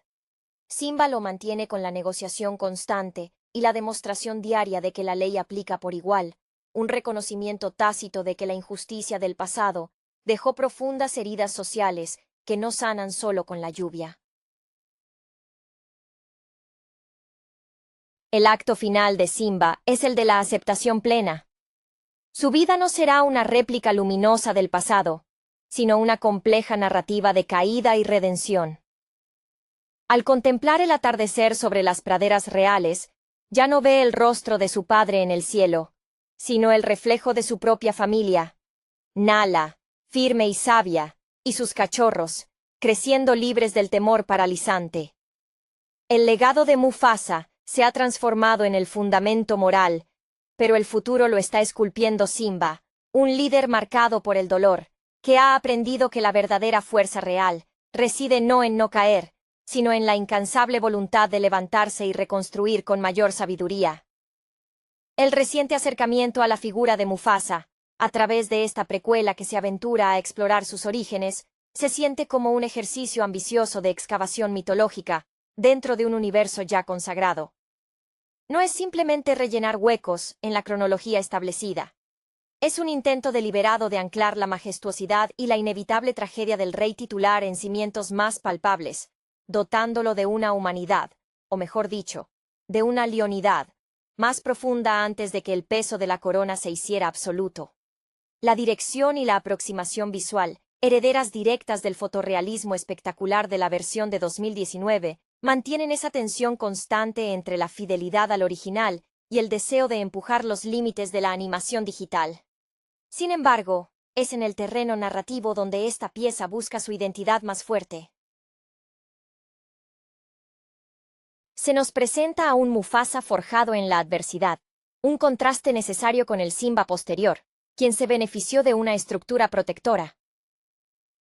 Simba lo mantiene con la negociación constante y la demostración diaria de que la ley aplica por igual, un reconocimiento tácito de que la injusticia del pasado dejó profundas heridas sociales que no sanan solo con la lluvia. El acto final de Simba es el de la aceptación plena. Su vida no será una réplica luminosa del pasado, sino una compleja narrativa de caída y redención. Al contemplar el atardecer sobre las praderas reales, ya no ve el rostro de su padre en el cielo, sino el reflejo de su propia familia, Nala, firme y sabia, y sus cachorros, creciendo libres del temor paralizante. El legado de Mufasa se ha transformado en el fundamento moral, pero el futuro lo está esculpiendo Simba, un líder marcado por el dolor, que ha aprendido que la verdadera fuerza real reside no en no caer, sino en la incansable voluntad de levantarse y reconstruir con mayor sabiduría. El reciente acercamiento a la figura de Mufasa, a través de esta precuela que se aventura a explorar sus orígenes, se siente como un ejercicio ambicioso de excavación mitológica dentro de un universo ya consagrado. No es simplemente rellenar huecos en la cronología establecida. Es un intento deliberado de anclar la majestuosidad y la inevitable tragedia del rey titular en cimientos más palpables, dotándolo de una humanidad, o mejor dicho, de una leonidad, más profunda antes de que el peso de la corona se hiciera absoluto. La dirección y la aproximación visual, herederas directas del fotorrealismo espectacular de la versión de 2019, mantienen esa tensión constante entre la fidelidad al original y el deseo de empujar los límites de la animación digital. Sin embargo, es en el terreno narrativo donde esta pieza busca su identidad más fuerte. Se nos presenta a un Mufasa forjado en la adversidad, un contraste necesario con el Simba posterior, quien se benefició de una estructura protectora.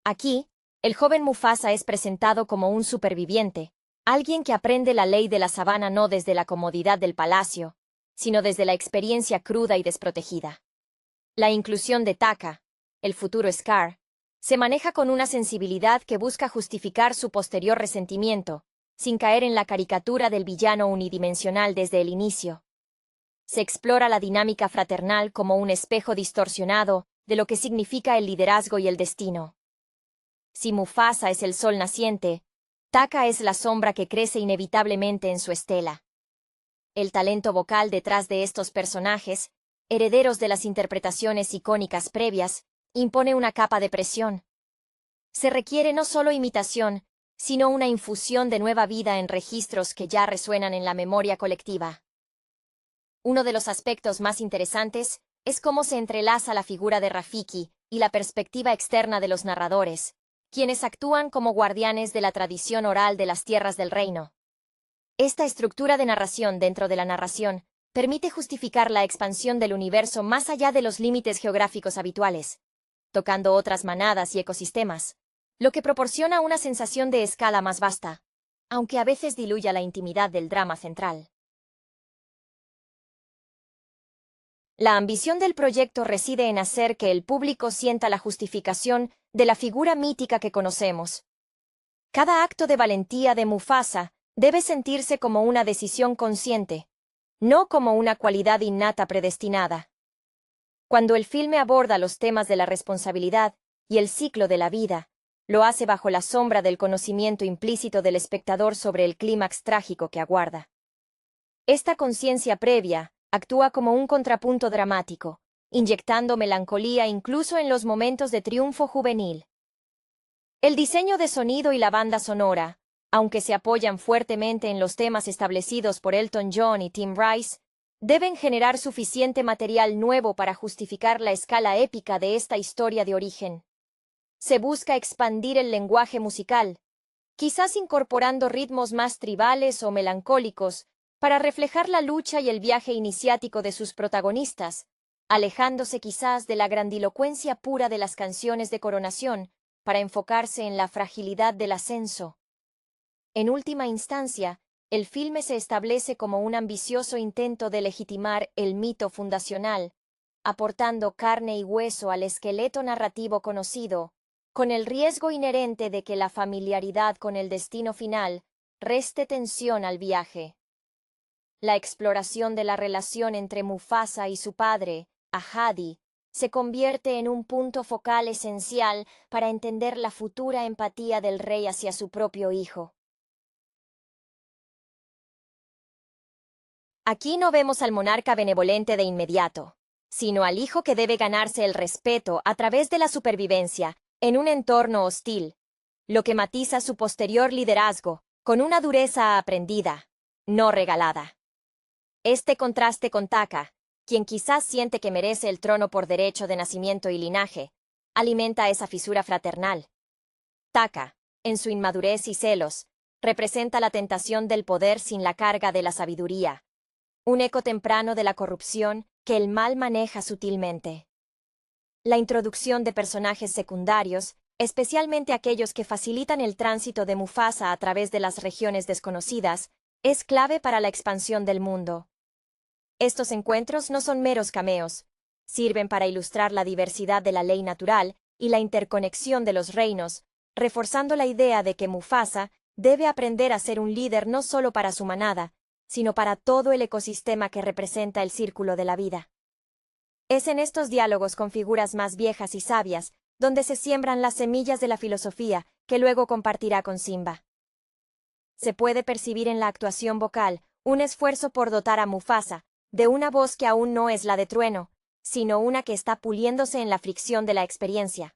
Aquí, el joven Mufasa es presentado como un superviviente, alguien que aprende la ley de la sabana no desde la comodidad del palacio, sino desde la experiencia cruda y desprotegida. La inclusión de Taka, el futuro Scar, se maneja con una sensibilidad que busca justificar su posterior resentimiento, sin caer en la caricatura del villano unidimensional desde el inicio. Se explora la dinámica fraternal como un espejo distorsionado de lo que significa el liderazgo y el destino. Si Mufasa es el sol naciente, Taka es la sombra que crece inevitablemente en su estela. El talento vocal detrás de estos personajes, herederos de las interpretaciones icónicas previas, impone una capa de presión. Se requiere no solo imitación, sino una infusión de nueva vida en registros que ya resuenan en la memoria colectiva. Uno de los aspectos más interesantes es cómo se entrelaza la figura de Rafiki y la perspectiva externa de los narradores, quienes actúan como guardianes de la tradición oral de las tierras del reino. Esta estructura de narración dentro de la narración permite justificar la expansión del universo más allá de los límites geográficos habituales, tocando otras manadas y ecosistemas, lo que proporciona una sensación de escala más vasta, aunque a veces diluya la intimidad del drama central. La ambición del proyecto reside en hacer que el público sienta la justificación de la figura mítica que conocemos. Cada acto de valentía de Mufasa debe sentirse como una decisión consciente, no como una cualidad innata predestinada. Cuando el filme aborda los temas de la responsabilidad y el ciclo de la vida, lo hace bajo la sombra del conocimiento implícito del espectador sobre el clímax trágico que aguarda. Esta conciencia previa actúa como un contrapunto dramático, inyectando melancolía incluso en los momentos de triunfo juvenil. El diseño de sonido y la banda sonora, aunque se apoyan fuertemente en los temas establecidos por Elton John y Tim Rice, deben generar suficiente material nuevo para justificar la escala épica de esta historia de origen. Se busca expandir el lenguaje musical, quizás incorporando ritmos más tribales o melancólicos, para reflejar la lucha y el viaje iniciático de sus protagonistas, alejándose quizás de la grandilocuencia pura de las canciones de coronación, para enfocarse en la fragilidad del ascenso. En última instancia, el filme se establece como un ambicioso intento de legitimar el mito fundacional, aportando carne y hueso al esqueleto narrativo conocido, con el riesgo inherente de que la familiaridad con el destino final reste tensión al viaje. La exploración de la relación entre Mufasa y su padre, Ahadi, se convierte en un punto focal esencial para entender la futura empatía del rey hacia su propio hijo. Aquí no vemos al monarca benevolente de inmediato, sino al hijo que debe ganarse el respeto a través de la supervivencia en un entorno hostil, lo que matiza su posterior liderazgo con una dureza aprendida, no regalada. Este contraste con Taka, quien quizás siente que merece el trono por derecho de nacimiento y linaje, alimenta esa fisura fraternal. Taka, en su inmadurez y celos, representa la tentación del poder sin la carga de la sabiduría, un eco temprano de la corrupción que el mal maneja sutilmente. La introducción de personajes secundarios, especialmente aquellos que facilitan el tránsito de Mufasa a través de las regiones desconocidas, es clave para la expansión del mundo. Estos encuentros no son meros cameos, sirven para ilustrar la diversidad de la ley natural y la interconexión de los reinos, reforzando la idea de que Mufasa debe aprender a ser un líder no solo para su manada, sino para todo el ecosistema que representa el círculo de la vida. Es en estos diálogos con figuras más viejas y sabias donde se siembran las semillas de la filosofía que luego compartirá con Simba. Se puede percibir en la actuación vocal un esfuerzo por dotar a Mufasa de una voz que aún no es la de trueno, sino una que está puliéndose en la fricción de la experiencia.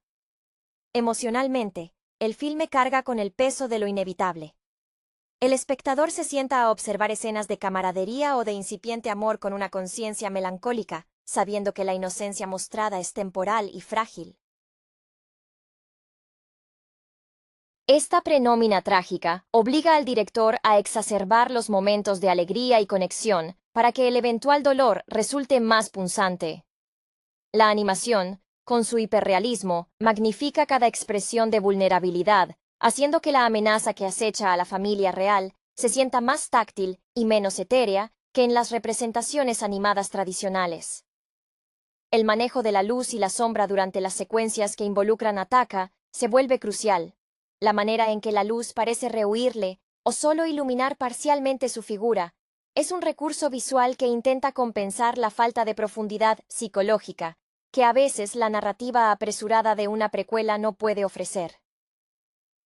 Emocionalmente, el filme carga con el peso de lo inevitable. El espectador se sienta a observar escenas de camaradería o de incipiente amor con una conciencia melancólica, sabiendo que la inocencia mostrada es temporal y frágil. Esta prenómina trágica obliga al director a exacerbar los momentos de alegría y conexión para que el eventual dolor resulte más punzante. La animación, con su hiperrealismo, magnifica cada expresión de vulnerabilidad, haciendo que la amenaza que acecha a la familia real se sienta más táctil y menos etérea que en las representaciones animadas tradicionales. El manejo de la luz y la sombra durante las secuencias que involucran a Taka se vuelve crucial. La manera en que la luz parece rehuirle o solo iluminar parcialmente su figura es un recurso visual que intenta compensar la falta de profundidad psicológica que a veces la narrativa apresurada de una precuela no puede ofrecer.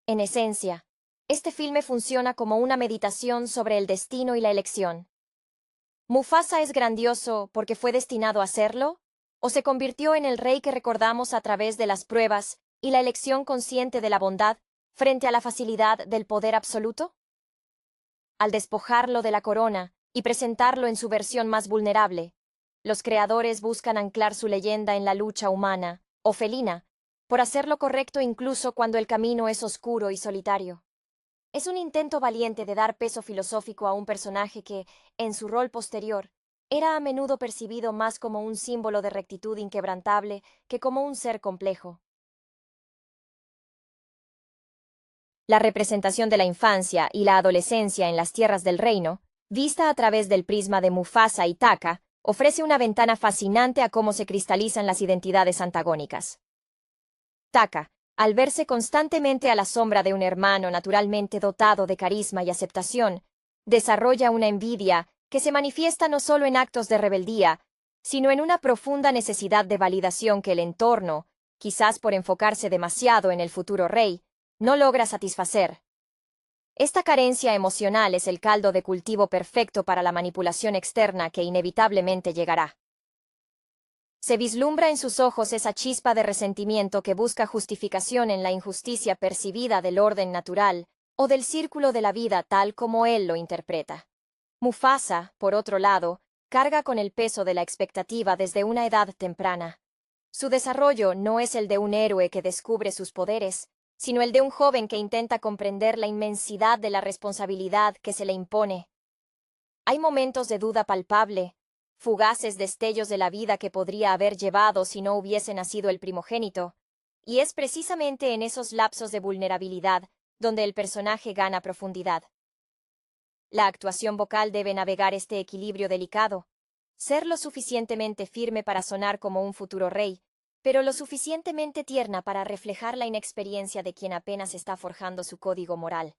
En esencia, este filme funciona como una meditación sobre el destino y la elección. ¿Mufasa es grandioso porque fue destinado a serlo? ¿O se convirtió en el rey que recordamos a través de las pruebas y la elección consciente de la bondad frente a la facilidad del poder absoluto? Al despojarlo de la corona y presentarlo en su versión más vulnerable. Los creadores buscan anclar su leyenda en la lucha humana, o felina, por hacer lo correcto incluso cuando el camino es oscuro y solitario. Es un intento valiente de dar peso filosófico a un personaje que, en su rol posterior, era a menudo percibido más como un símbolo de rectitud inquebrantable que como un ser complejo. La representación de la infancia y la adolescencia en las tierras del reino, vista a través del prisma de Mufasa y Taka, ofrece una ventana fascinante a cómo se cristalizan las identidades antagónicas. Taka, al verse constantemente a la sombra de un hermano naturalmente dotado de carisma y aceptación, desarrolla una envidia que se manifiesta no solo en actos de rebeldía, sino en una profunda necesidad de validación que el entorno, quizás por enfocarse demasiado en el futuro rey, no logra satisfacer. Esta carencia emocional es el caldo de cultivo perfecto para la manipulación externa que inevitablemente llegará. Se vislumbra en sus ojos esa chispa de resentimiento que busca justificación en la injusticia percibida del orden natural o del círculo de la vida tal como él lo interpreta. Mufasa, por otro lado, carga con el peso de la expectativa desde una edad temprana. Su desarrollo no es el de un héroe que descubre sus poderes, sino el de un joven que intenta comprender la inmensidad de la responsabilidad que se le impone. Hay momentos de duda palpable, fugaces destellos de la vida que podría haber llevado si no hubiese nacido el primogénito, y es precisamente en esos lapsos de vulnerabilidad donde el personaje gana profundidad. La actuación vocal debe navegar este equilibrio delicado, ser lo suficientemente firme para sonar como un futuro rey, pero lo suficientemente tierna para reflejar la inexperiencia de quien apenas está forjando su código moral.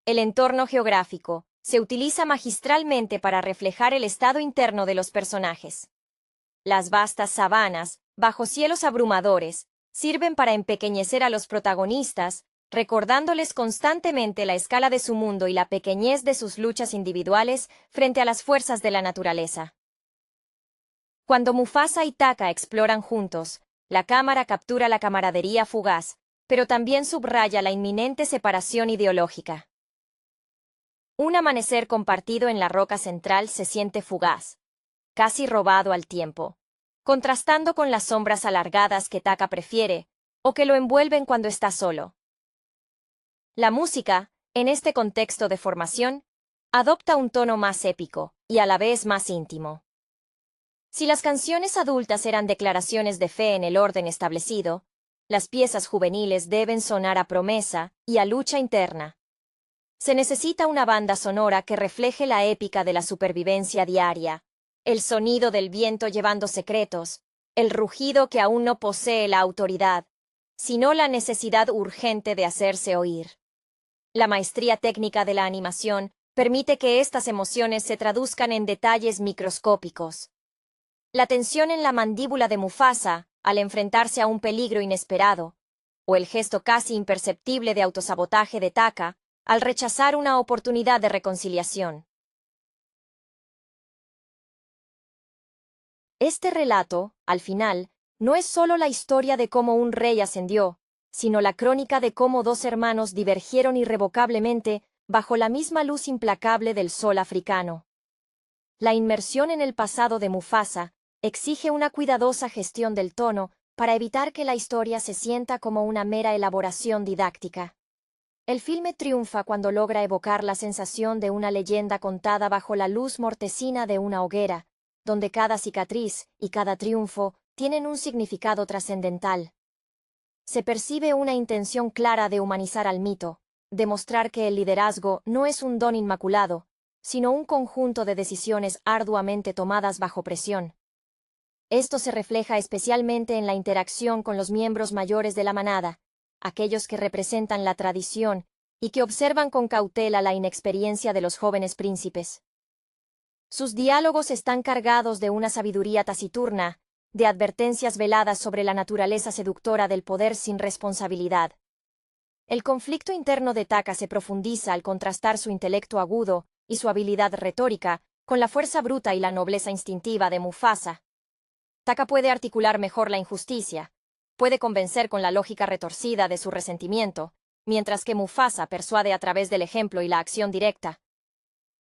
El entorno geográfico se utiliza magistralmente para reflejar el estado interno de los personajes. Las vastas sabanas, bajo cielos abrumadores, sirven para empequeñecer a los protagonistas, recordándoles constantemente la escala de su mundo y la pequeñez de sus luchas individuales frente a las fuerzas de la naturaleza. Cuando Mufasa y Taka exploran juntos, la cámara captura la camaradería fugaz, pero también subraya la inminente separación ideológica. Un amanecer compartido en la roca central se siente fugaz, casi robado al tiempo, contrastando con las sombras alargadas que Taka prefiere, o que lo envuelven cuando está solo. La música, en este contexto de formación, adopta un tono más épico y a la vez más íntimo. Si las canciones adultas eran declaraciones de fe en el orden establecido, las piezas juveniles deben sonar a promesa y a lucha interna. Se necesita una banda sonora que refleje la épica de la supervivencia diaria, el sonido del viento llevando secretos, el rugido que aún no posee la autoridad, sino la necesidad urgente de hacerse oír. La maestría técnica de la animación permite que estas emociones se traduzcan en detalles microscópicos. La tensión en la mandíbula de Mufasa, al enfrentarse a un peligro inesperado, o el gesto casi imperceptible de autosabotaje de Taka, al rechazar una oportunidad de reconciliación. Este relato, al final, no es solo la historia de cómo un rey ascendió, sino la crónica de cómo dos hermanos divergieron irrevocablemente bajo la misma luz implacable del sol africano. La inmersión en el pasado de Mufasa exige una cuidadosa gestión del tono para evitar que la historia se sienta como una mera elaboración didáctica. El filme triunfa cuando logra evocar la sensación de una leyenda contada bajo la luz mortecina de una hoguera, donde cada cicatriz y cada triunfo tienen un significado trascendental. Se percibe una intención clara de humanizar al mito, demostrar que el liderazgo no es un don inmaculado, sino un conjunto de decisiones arduamente tomadas bajo presión. Esto se refleja especialmente en la interacción con los miembros mayores de la manada, aquellos que representan la tradición y que observan con cautela la inexperiencia de los jóvenes príncipes. Sus diálogos están cargados de una sabiduría taciturna, de advertencias veladas sobre la naturaleza seductora del poder sin responsabilidad. El conflicto interno de Taka se profundiza al contrastar su intelecto agudo y su habilidad retórica con la fuerza bruta y la nobleza instintiva de Mufasa. Taka puede articular mejor la injusticia, puede convencer con la lógica retorcida de su resentimiento, mientras que Mufasa persuade a través del ejemplo y la acción directa.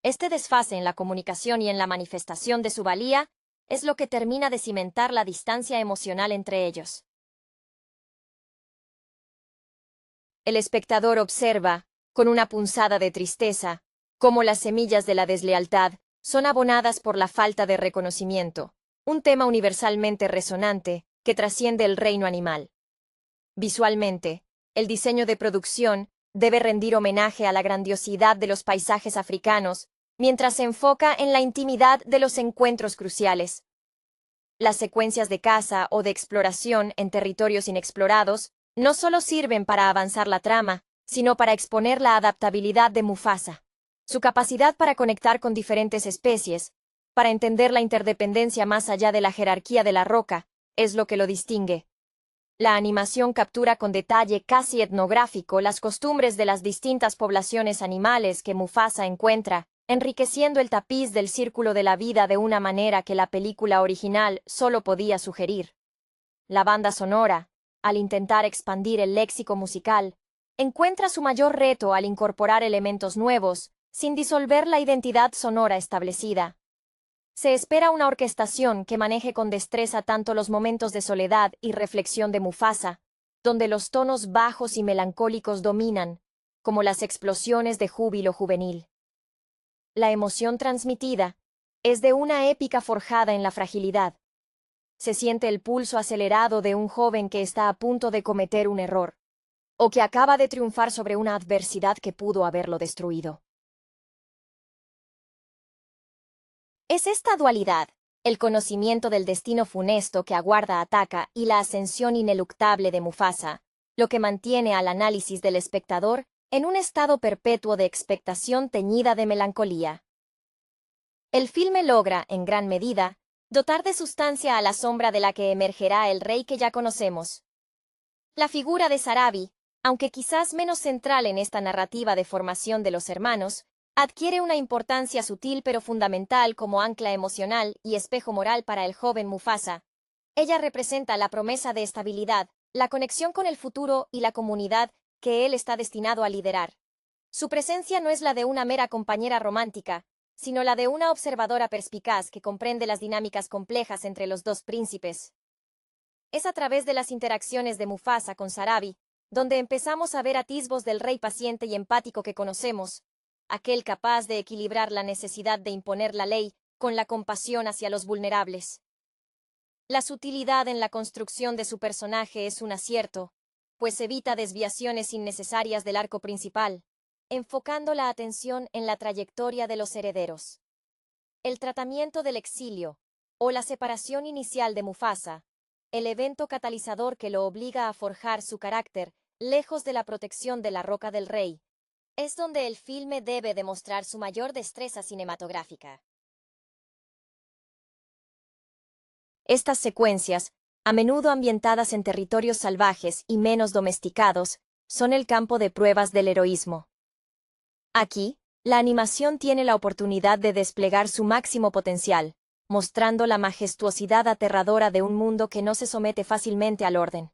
Este desfase en la comunicación y en la manifestación de su valía es lo que termina de cimentar la distancia emocional entre ellos. El espectador observa, con una punzada de tristeza, cómo las semillas de la deslealtad son abonadas por la falta de reconocimiento, un tema universalmente resonante que trasciende el reino animal. Visualmente, el diseño de producción debe rendir homenaje a la grandiosidad de los paisajes africanos, mientras se enfoca en la intimidad de los encuentros cruciales. Las secuencias de caza o de exploración en territorios inexplorados no solo sirven para avanzar la trama, sino para exponer la adaptabilidad de Mufasa, su capacidad para conectar con diferentes especies, para entender la interdependencia más allá de la jerarquía de la roca, es lo que lo distingue. La animación captura con detalle casi etnográfico las costumbres de las distintas poblaciones animales que Mufasa encuentra, enriqueciendo el tapiz del círculo de la vida de una manera que la película original solo podía sugerir. La banda sonora, al intentar expandir el léxico musical, encuentra su mayor reto al incorporar elementos nuevos, sin disolver la identidad sonora establecida. Se espera una orquestación que maneje con destreza tanto los momentos de soledad y reflexión de Mufasa, donde los tonos bajos y melancólicos dominan, como las explosiones de júbilo juvenil. La emoción transmitida es de una épica forjada en la fragilidad. Se siente el pulso acelerado de un joven que está a punto de cometer un error, o que acaba de triunfar sobre una adversidad que pudo haberlo destruido. Es esta dualidad, el conocimiento del destino funesto que aguarda a Taka y la ascensión ineluctable de Mufasa, lo que mantiene al análisis del espectador en un estado perpetuo de expectación teñida de melancolía. El filme logra, en gran medida, dotar de sustancia a la sombra de la que emergerá el rey que ya conocemos. La figura de Sarabi, aunque quizás menos central en esta narrativa de formación de los hermanos, adquiere una importancia sutil pero fundamental como ancla emocional y espejo moral para el joven Mufasa. Ella representa la promesa de estabilidad, la conexión con el futuro y la comunidad que él está destinado a liderar. Su presencia no es la de una mera compañera romántica, sino la de una observadora perspicaz que comprende las dinámicas complejas entre los dos príncipes. Es a través de las interacciones de Mufasa con Sarabi, donde empezamos a ver atisbos del rey paciente y empático que conocemos, aquel capaz de equilibrar la necesidad de imponer la ley con la compasión hacia los vulnerables. La sutilidad en la construcción de su personaje es un acierto, pues evita desviaciones innecesarias del arco principal, enfocando la atención en la trayectoria de los herederos. El tratamiento del exilio, o la separación inicial de Mufasa, el evento catalizador que lo obliga a forjar su carácter, lejos de la protección de la roca del rey, es donde el filme debe demostrar su mayor destreza cinematográfica. Estas secuencias, a menudo ambientadas en territorios salvajes y menos domesticados, son el campo de pruebas del heroísmo. Aquí, la animación tiene la oportunidad de desplegar su máximo potencial, mostrando la majestuosidad aterradora de un mundo que no se somete fácilmente al orden.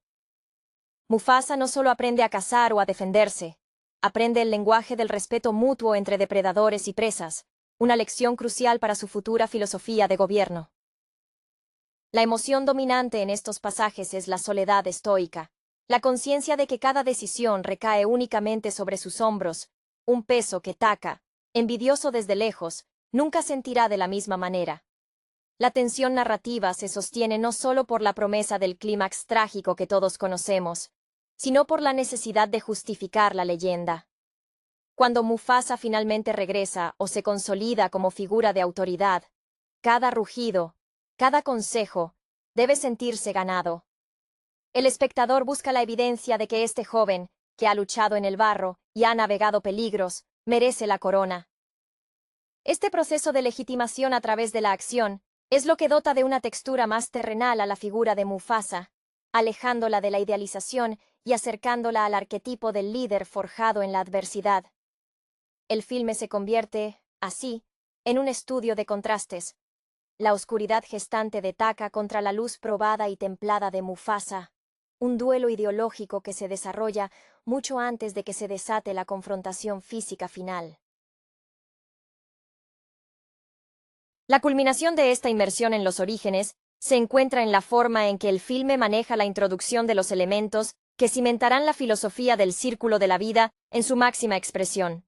Mufasa no solo aprende a cazar o a defenderse, aprende el lenguaje del respeto mutuo entre depredadores y presas, una lección crucial para su futura filosofía de gobierno. La emoción dominante en estos pasajes es la soledad estoica, la conciencia de que cada decisión recae únicamente sobre sus hombros, un peso que Taka, envidioso desde lejos, nunca sentirá de la misma manera. La tensión narrativa se sostiene no solo por la promesa del clímax trágico que todos conocemos, sino por la necesidad de justificar la leyenda. Cuando Mufasa finalmente regresa o se consolida como figura de autoridad, cada rugido, cada consejo, debe sentirse ganado. El espectador busca la evidencia de que este joven, que ha luchado en el barro y ha navegado peligros, merece la corona. Este proceso de legitimación a través de la acción es lo que dota de una textura más terrenal a la figura de Mufasa, alejándola de la idealización y acercándola al arquetipo del líder forjado en la adversidad. El filme se convierte, así, en un estudio de contrastes. La oscuridad gestante de Taka contra la luz probada y templada de Mufasa, un duelo ideológico que se desarrolla mucho antes de que se desate la confrontación física final. La culminación de esta inmersión en los orígenes se encuentra en la forma en que el filme maneja la introducción de los elementos que cimentarán la filosofía del círculo de la vida en su máxima expresión.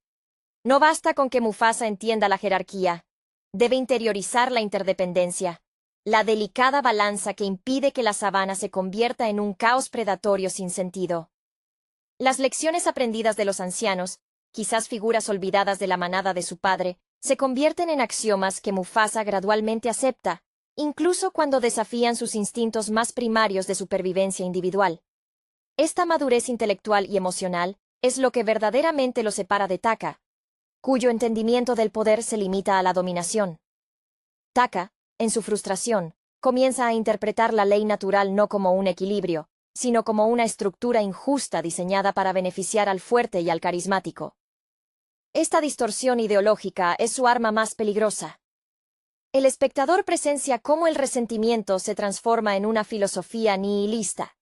No basta con que Mufasa entienda la jerarquía, debe interiorizar la interdependencia, la delicada balanza que impide que la sabana se convierta en un caos predatorio sin sentido. Las lecciones aprendidas de los ancianos, quizás figuras olvidadas de la manada de su padre, se convierten en axiomas que Mufasa gradualmente acepta, incluso cuando desafían sus instintos más primarios de supervivencia individual. Esta madurez intelectual y emocional es lo que verdaderamente lo separa de Taka, cuyo entendimiento del poder se limita a la dominación. Taka, en su frustración, comienza a interpretar la ley natural no como un equilibrio, sino como una estructura injusta diseñada para beneficiar al fuerte y al carismático. Esta distorsión ideológica es su arma más peligrosa. El espectador presencia cómo el resentimiento se transforma en una filosofía nihilista.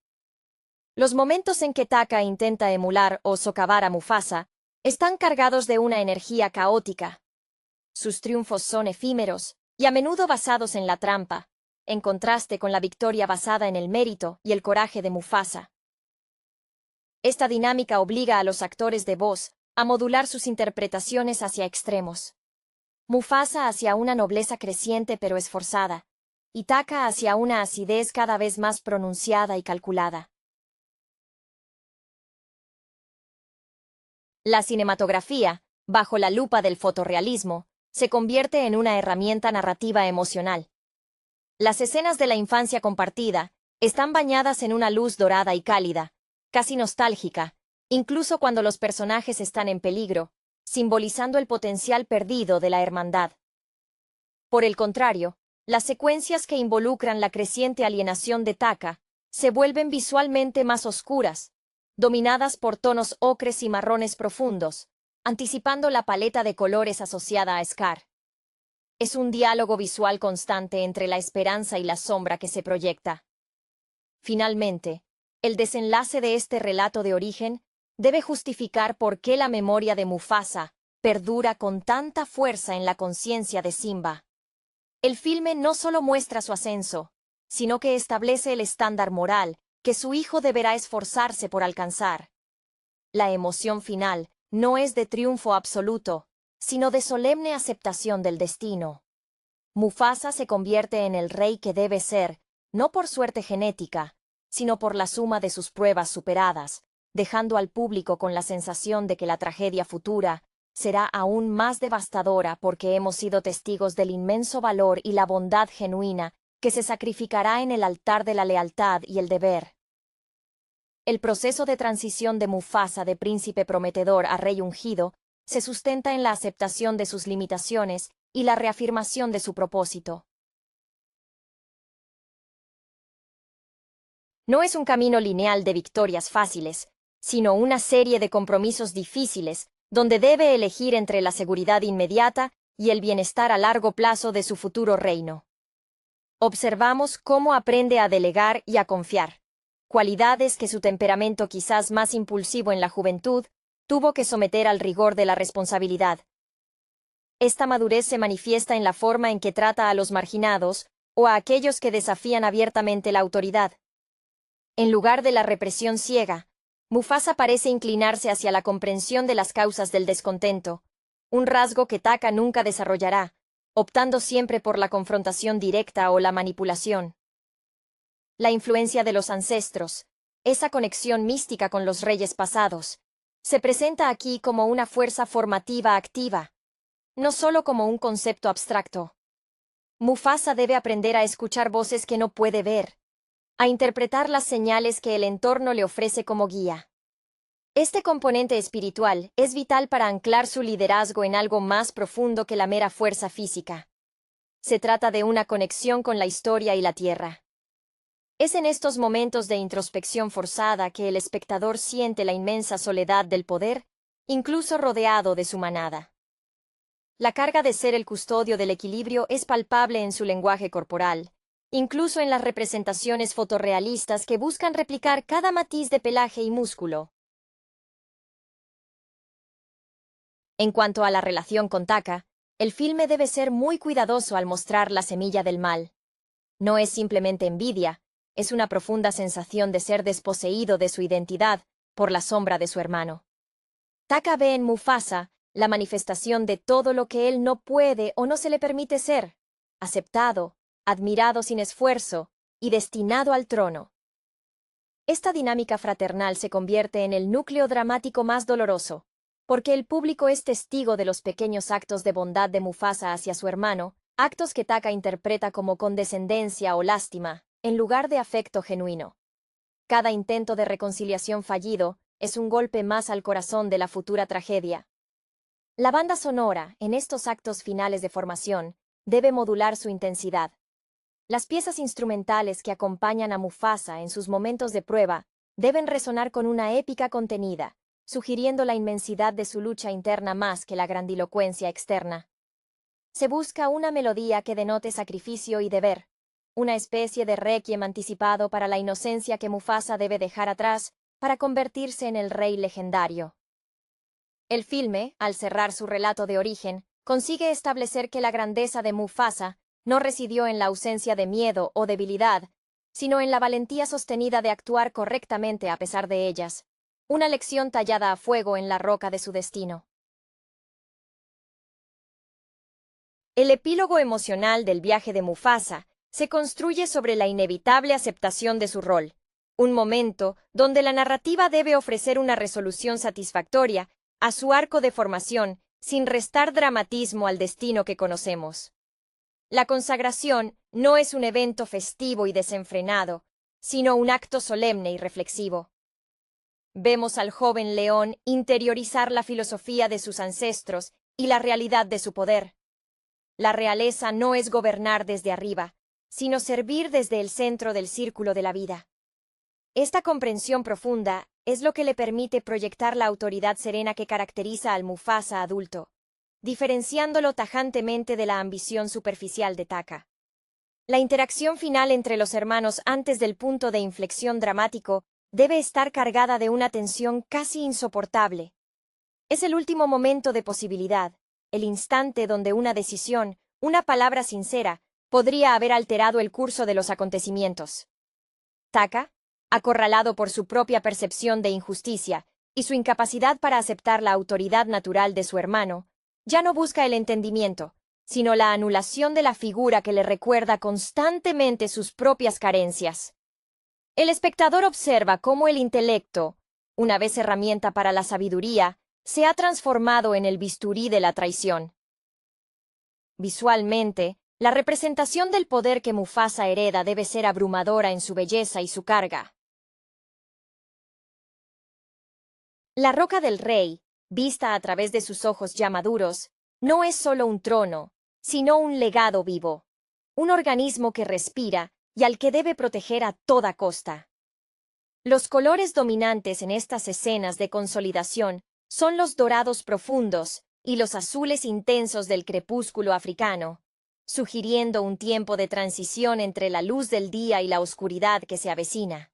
Los momentos en que Taka intenta emular o socavar a Mufasa están cargados de una energía caótica. Sus triunfos son efímeros y a menudo basados en la trampa, en contraste con la victoria basada en el mérito y el coraje de Mufasa. Esta dinámica obliga a los actores de voz a modular sus interpretaciones hacia extremos. Mufasa hacia una nobleza creciente pero esforzada, y Taka hacia una acidez cada vez más pronunciada y calculada. La cinematografía, bajo la lupa del fotorrealismo, se convierte en una herramienta narrativa emocional. Las escenas de la infancia compartida están bañadas en una luz dorada y cálida, casi nostálgica, incluso cuando los personajes están en peligro, simbolizando el potencial perdido de la hermandad. Por el contrario, las secuencias que involucran la creciente alienación de Taka se vuelven visualmente más oscuras, dominadas por tonos ocres y marrones profundos, anticipando la paleta de colores asociada a Scar. Es un diálogo visual constante entre la esperanza y la sombra que se proyecta. Finalmente, el desenlace de este relato de origen debe justificar por qué la memoria de Mufasa perdura con tanta fuerza en la conciencia de Simba. El filme no solo muestra su ascenso, sino que establece el estándar moral que su hijo deberá esforzarse por alcanzar. La emoción final no es de triunfo absoluto, sino de solemne aceptación del destino. Mufasa se convierte en el rey que debe ser, no por suerte genética, sino por la suma de sus pruebas superadas, dejando al público con la sensación de que la tragedia futura será aún más devastadora porque hemos sido testigos del inmenso valor y la bondad genuina que se sacrificará en el altar de la lealtad y el deber. El proceso de transición de Mufasa de príncipe prometedor a rey ungido se sustenta en la aceptación de sus limitaciones y la reafirmación de su propósito. No es un camino lineal de victorias fáciles, sino una serie de compromisos difíciles, donde debe elegir entre la seguridad inmediata y el bienestar a largo plazo de su futuro reino. Observamos cómo aprende a delegar y a confiar, cualidades que su temperamento quizás más impulsivo en la juventud tuvo que someter al rigor de la responsabilidad. Esta madurez se manifiesta en la forma en que trata a los marginados o a aquellos que desafían abiertamente la autoridad. En lugar de la represión ciega, Mufasa parece inclinarse hacia la comprensión de las causas del descontento, un rasgo que Taka nunca desarrollará, optando siempre por la confrontación directa o la manipulación. La influencia de los ancestros, esa conexión mística con los reyes pasados, se presenta aquí como una fuerza formativa activa, no solo como un concepto abstracto. Mufasa debe aprender a escuchar voces que no puede ver, a interpretar las señales que el entorno le ofrece como guía. Este componente espiritual es vital para anclar su liderazgo en algo más profundo que la mera fuerza física. Se trata de una conexión con la historia y la tierra. Es en estos momentos de introspección forzada que el espectador siente la inmensa soledad del poder, incluso rodeado de su manada. La carga de ser el custodio del equilibrio es palpable en su lenguaje corporal, incluso en las representaciones fotorrealistas que buscan replicar cada matiz de pelaje y músculo. En cuanto a la relación con Taka, el filme debe ser muy cuidadoso al mostrar la semilla del mal. No es simplemente envidia, es una profunda sensación de ser desposeído de su identidad por la sombra de su hermano. Taka ve en Mufasa la manifestación de todo lo que él no puede o no se le permite ser, aceptado, admirado sin esfuerzo y destinado al trono. Esta dinámica fraternal se convierte en el núcleo dramático más doloroso, porque el público es testigo de los pequeños actos de bondad de Mufasa hacia su hermano, actos que Taka interpreta como condescendencia o lástima, en lugar de afecto genuino. Cada intento de reconciliación fallido es un golpe más al corazón de la futura tragedia. La banda sonora, en estos actos finales de formación, debe modular su intensidad. Las piezas instrumentales que acompañan a Mufasa en sus momentos de prueba deben resonar con una épica contenida, sugiriendo la inmensidad de su lucha interna más que la grandilocuencia externa. Se busca una melodía que denote sacrificio y deber, una especie de requiem anticipado para la inocencia que Mufasa debe dejar atrás para convertirse en el rey legendario. El filme, al cerrar su relato de origen, consigue establecer que la grandeza de Mufasa no residió en la ausencia de miedo o debilidad, sino en la valentía sostenida de actuar correctamente a pesar de ellas, una lección tallada a fuego en la roca de su destino. El epílogo emocional del viaje de Mufasa se construye sobre la inevitable aceptación de su rol, un momento donde la narrativa debe ofrecer una resolución satisfactoria a su arco de formación sin restar dramatismo al destino que conocemos. La consagración no es un evento festivo y desenfrenado, sino un acto solemne y reflexivo. Vemos al joven león interiorizar la filosofía de sus ancestros y la realidad de su poder. La realeza no es gobernar desde arriba, sino servir desde el centro del círculo de la vida. Esta comprensión profunda es lo que le permite proyectar la autoridad serena que caracteriza al Mufasa adulto, diferenciándolo tajantemente de la ambición superficial de Taka. La interacción final entre los hermanos antes del punto de inflexión dramático debe estar cargada de una tensión casi insoportable. Es el último momento de posibilidad, el instante donde una decisión, una palabra sincera, podría haber alterado el curso de los acontecimientos. Taka, acorralado por su propia percepción de injusticia y su incapacidad para aceptar la autoridad natural de su hermano, ya no busca el entendimiento, sino la anulación de la figura que le recuerda constantemente sus propias carencias. El espectador observa cómo el intelecto, una vez herramienta para la sabiduría, se ha transformado en el bisturí de la traición. Visualmente, la representación del poder que Mufasa hereda debe ser abrumadora en su belleza y su carga. La roca del rey, vista a través de sus ojos ya maduros, no es solo un trono, sino un legado vivo, un organismo que respira y al que debe proteger a toda costa. Los colores dominantes en estas escenas de consolidación son los dorados profundos y los azules intensos del crepúsculo africano, sugiriendo un tiempo de transición entre la luz del día y la oscuridad que se avecina.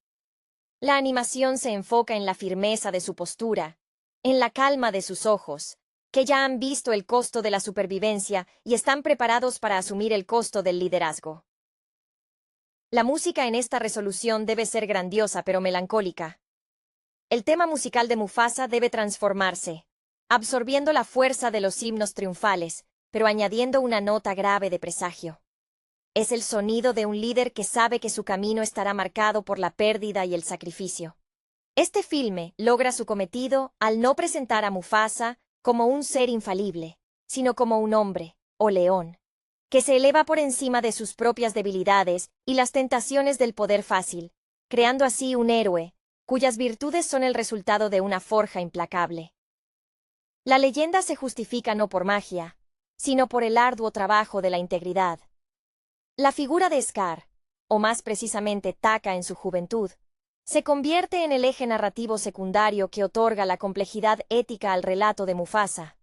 La animación se enfoca en la firmeza de su postura, en la calma de sus ojos, que ya han visto el costo de la supervivencia y están preparados para asumir el costo del liderazgo. La música en esta resolución debe ser grandiosa pero melancólica. El tema musical de Mufasa debe transformarse, absorbiendo la fuerza de los himnos triunfales, pero añadiendo una nota grave de presagio. Es el sonido de un líder que sabe que su camino estará marcado por la pérdida y el sacrificio. Este filme logra su cometido al no presentar a Mufasa como un ser infalible, sino como un hombre, o león, que se eleva por encima de sus propias debilidades y las tentaciones del poder fácil, creando así un héroe, cuyas virtudes son el resultado de una forja implacable. La leyenda se justifica no por magia, sino por el arduo trabajo de la integridad. La figura de Scar, o más precisamente Taka en su juventud, se convierte en el eje narrativo secundario que otorga la complejidad ética al relato de Mufasa.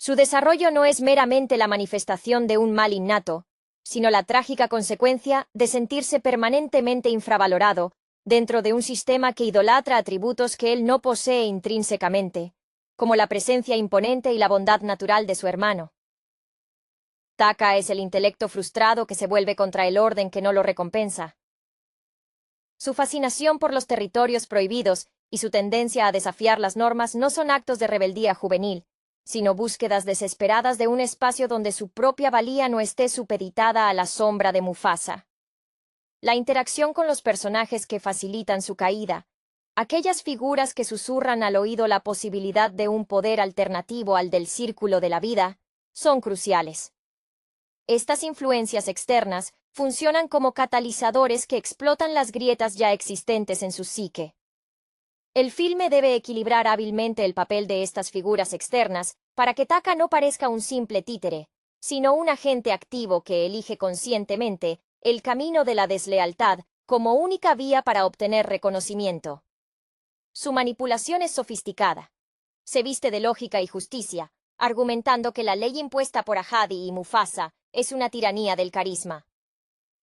Su desarrollo no es meramente la manifestación de un mal innato, sino la trágica consecuencia de sentirse permanentemente infravalorado dentro de un sistema que idolatra atributos que él no posee intrínsecamente, como la presencia imponente y la bondad natural de su hermano. Taka es el intelecto frustrado que se vuelve contra el orden que no lo recompensa. Su fascinación por los territorios prohibidos y su tendencia a desafiar las normas no son actos de rebeldía juvenil, sino búsquedas desesperadas de un espacio donde su propia valía no esté supeditada a la sombra de Mufasa. La interacción con los personajes que facilitan su caída, aquellas figuras que susurran al oído la posibilidad de un poder alternativo al del círculo de la vida, son cruciales. Estas influencias externas funcionan como catalizadores que explotan las grietas ya existentes en su psique. El filme debe equilibrar hábilmente el papel de estas figuras externas para que Taka no parezca un simple títere, sino un agente activo que elige conscientemente el camino de la deslealtad como única vía para obtener reconocimiento. Su manipulación es sofisticada. Se viste de lógica y justicia, argumentando que la ley impuesta por Ahadi y Mufasa es una tiranía del carisma.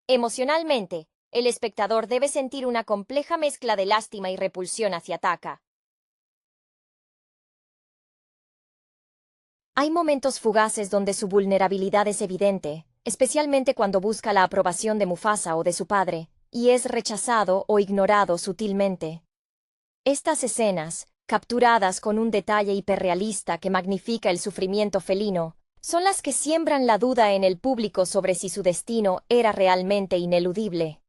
Emocionalmente, el espectador debe sentir una compleja mezcla de lástima y repulsión hacia Taka. Hay momentos fugaces donde su vulnerabilidad es evidente, especialmente cuando busca la aprobación de Mufasa o de su padre, y es rechazado o ignorado sutilmente. Estas escenas, capturadas con un detalle hiperrealista que magnifica el sufrimiento felino, son las que siembran la duda en el público sobre si su destino era realmente ineludible.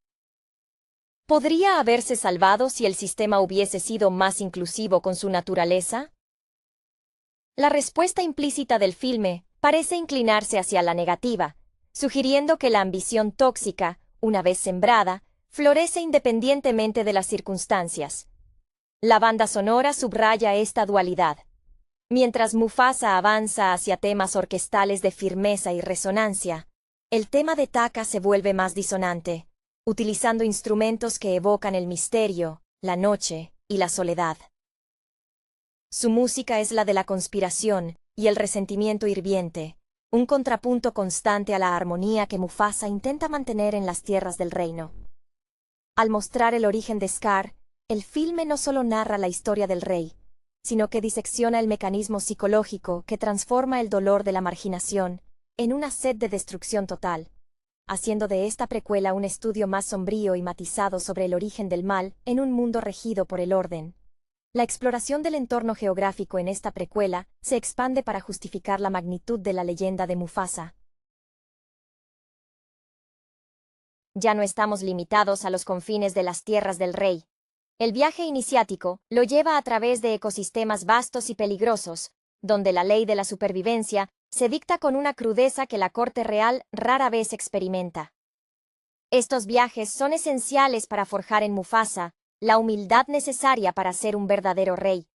¿Podría haberse salvado si el sistema hubiese sido más inclusivo con su naturaleza? La respuesta implícita del filme parece inclinarse hacia la negativa, sugiriendo que la ambición tóxica, una vez sembrada, florece independientemente de las circunstancias. La banda sonora subraya esta dualidad. Mientras Mufasa avanza hacia temas orquestales de firmeza y resonancia, el tema de Taka se vuelve más disonante, utilizando instrumentos que evocan el misterio, la noche y la soledad. Su música es la de la conspiración y el resentimiento hirviente, un contrapunto constante a la armonía que Mufasa intenta mantener en las tierras del reino. Al mostrar el origen de Scar, el filme no solo narra la historia del rey, sino que disecciona el mecanismo psicológico que transforma el dolor de la marginación en una sed de destrucción total, haciendo de esta precuela un estudio más sombrío y matizado sobre el origen del mal en un mundo regido por el orden. La exploración del entorno geográfico en esta precuela se expande para justificar la magnitud de la leyenda de Mufasa. Ya no estamos limitados a los confines de las tierras del rey. El viaje iniciático lo lleva a través de ecosistemas vastos y peligrosos, donde la ley de la supervivencia se dicta con una crudeza que la corte real rara vez experimenta. Estos viajes son esenciales para forjar en Mufasa la humildad necesaria para ser un verdadero rey,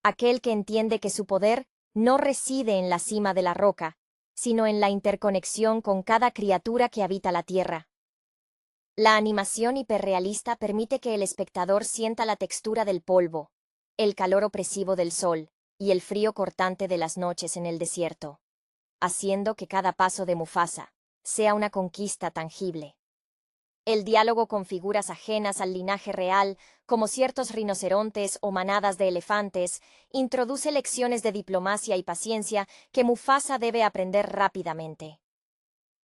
aquel que entiende que su poder no reside en la cima de la roca, sino en la interconexión con cada criatura que habita la tierra. La animación hiperrealista permite que el espectador sienta la textura del polvo, el calor opresivo del sol y el frío cortante de las noches en el desierto, haciendo que cada paso de Mufasa sea una conquista tangible. El diálogo con figuras ajenas al linaje real, como ciertos rinocerontes o manadas de elefantes, introduce lecciones de diplomacia y paciencia que Mufasa debe aprender rápidamente.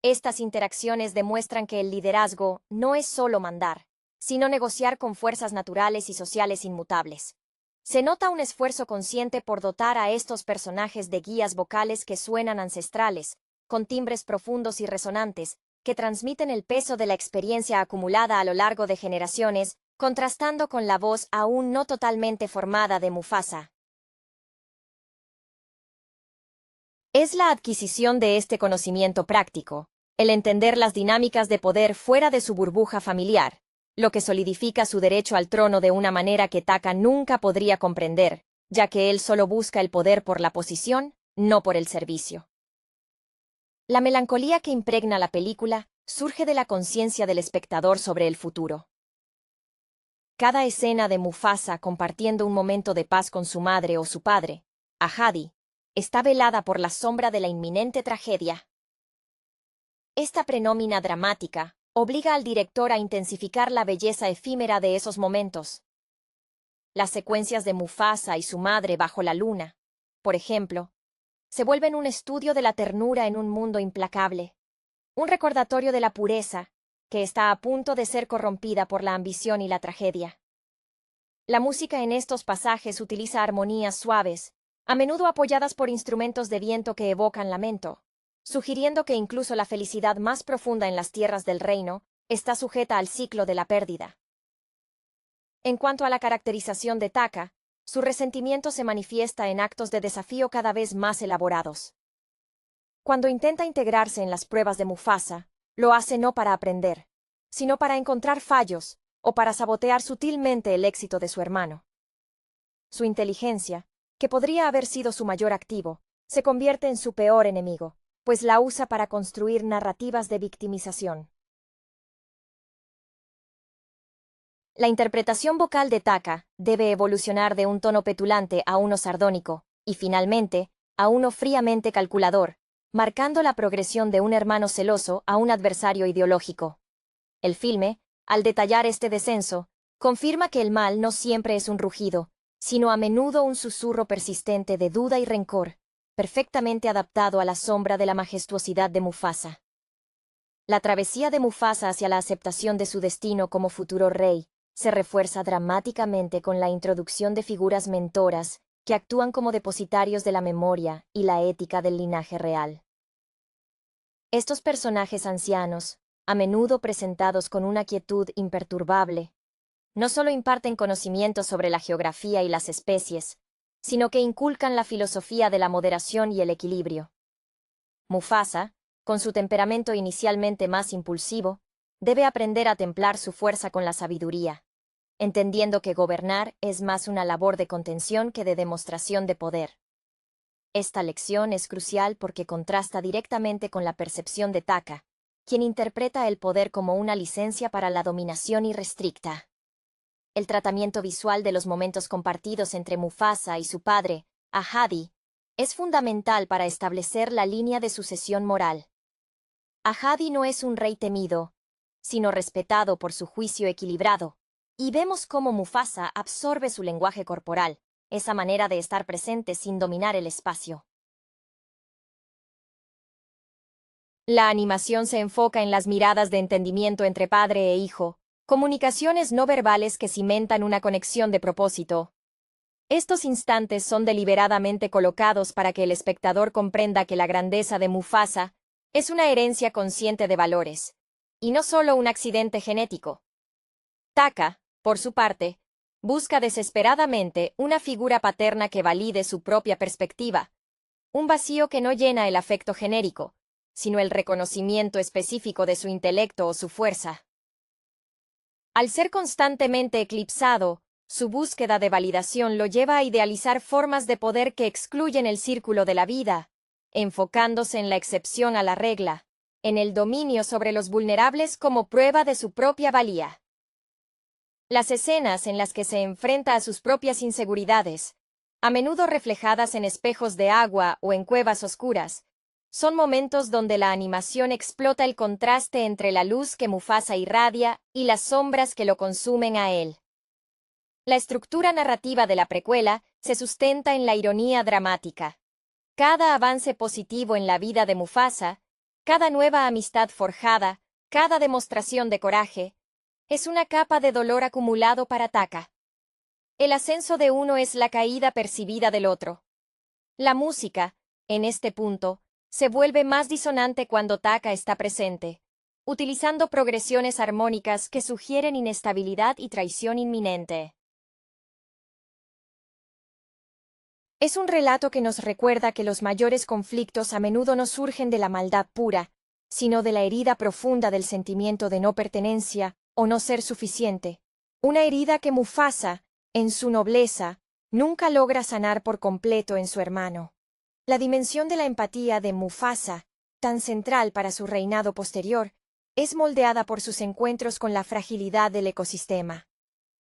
Estas interacciones demuestran que el liderazgo no es solo mandar, sino negociar con fuerzas naturales y sociales inmutables. Se nota un esfuerzo consciente por dotar a estos personajes de guías vocales que suenan ancestrales, con timbres profundos y resonantes, que transmiten el peso de la experiencia acumulada a lo largo de generaciones, contrastando con la voz aún no totalmente formada de Mufasa. Es la adquisición de este conocimiento práctico, el entender las dinámicas de poder fuera de su burbuja familiar, lo que solidifica su derecho al trono de una manera que Taka nunca podría comprender, ya que él solo busca el poder por la posición, no por el servicio. La melancolía que impregna la película surge de la conciencia del espectador sobre el futuro. Cada escena de Mufasa compartiendo un momento de paz con su madre o su padre, Ahadi, está velada por la sombra de la inminente tragedia. Esta prenómina dramática obliga al director a intensificar la belleza efímera de esos momentos. Las secuencias de Mufasa y su madre bajo la luna, por ejemplo, se vuelven un estudio de la ternura en un mundo implacable, un recordatorio de la pureza que está a punto de ser corrompida por la ambición y la tragedia. La música en estos pasajes utiliza armonías suaves, a menudo apoyadas por instrumentos de viento que evocan lamento, sugiriendo que incluso la felicidad más profunda en las tierras del reino está sujeta al ciclo de la pérdida. En cuanto a la caracterización de Taka, su resentimiento se manifiesta en actos de desafío cada vez más elaborados. Cuando intenta integrarse en las pruebas de Mufasa, lo hace no para aprender, sino para encontrar fallos o para sabotear sutilmente el éxito de su hermano. Su inteligencia, que podría haber sido su mayor activo, se convierte en su peor enemigo, pues la usa para construir narrativas de victimización. La interpretación vocal de Taka debe evolucionar de un tono petulante a uno sardónico, y finalmente, a uno fríamente calculador, marcando la progresión de un hermano celoso a un adversario ideológico. El filme, al detallar este descenso, confirma que el mal no siempre es un rugido, sino a menudo un susurro persistente de duda y rencor, perfectamente adaptado a la sombra de la majestuosidad de Mufasa. La travesía de Mufasa hacia la aceptación de su destino como futuro rey se refuerza dramáticamente con la introducción de figuras mentoras que actúan como depositarios de la memoria y la ética del linaje real. Estos personajes ancianos, a menudo presentados con una quietud imperturbable, no solo imparten conocimientos sobre la geografía y las especies, sino que inculcan la filosofía de la moderación y el equilibrio. Mufasa, con su temperamento inicialmente más impulsivo, debe aprender a templar su fuerza con la sabiduría, entendiendo que gobernar es más una labor de contención que de demostración de poder. Esta lección es crucial porque contrasta directamente con la percepción de Taka, quien interpreta el poder como una licencia para la dominación irrestricta. El tratamiento visual de los momentos compartidos entre Mufasa y su padre, Ahadi, es fundamental para establecer la línea de sucesión moral. Ahadi no es un rey temido, sino respetado por su juicio equilibrado, y vemos cómo Mufasa absorbe su lenguaje corporal, esa manera de estar presente sin dominar el espacio. La animación se enfoca en las miradas de entendimiento entre padre e hijo, comunicaciones no verbales que cimentan una conexión de propósito. Estos instantes son deliberadamente colocados para que el espectador comprenda que la grandeza de Mufasa es una herencia consciente de valores, y no solo un accidente genético. Taka, por su parte, busca desesperadamente una figura paterna que valide su propia perspectiva, un vacío que no llena el afecto genérico, sino el reconocimiento específico de su intelecto o su fuerza. Al ser constantemente eclipsado, su búsqueda de validación lo lleva a idealizar formas de poder que excluyen el círculo de la vida, enfocándose en la excepción a la regla, en el dominio sobre los vulnerables como prueba de su propia valía. Las escenas en las que se enfrenta a sus propias inseguridades, a menudo reflejadas en espejos de agua o en cuevas oscuras, son momentos donde la animación explota el contraste entre la luz que Mufasa irradia y las sombras que lo consumen a él. La estructura narrativa de la precuela se sustenta en la ironía dramática. Cada avance positivo en la vida de Mufasa, cada nueva amistad forjada, cada demostración de coraje, es una capa de dolor acumulado para Taka. El ascenso de uno es la caída percibida del otro. La música, en este punto, se vuelve más disonante cuando Taka está presente, utilizando progresiones armónicas que sugieren inestabilidad y traición inminente. Es un relato que nos recuerda que los mayores conflictos a menudo no surgen de la maldad pura, sino de la herida profunda del sentimiento de no pertenencia o no ser suficiente, una herida que Mufasa, en su nobleza, nunca logra sanar por completo en su hermano. La dimensión de la empatía de Mufasa, tan central para su reinado posterior, es moldeada por sus encuentros con la fragilidad del ecosistema.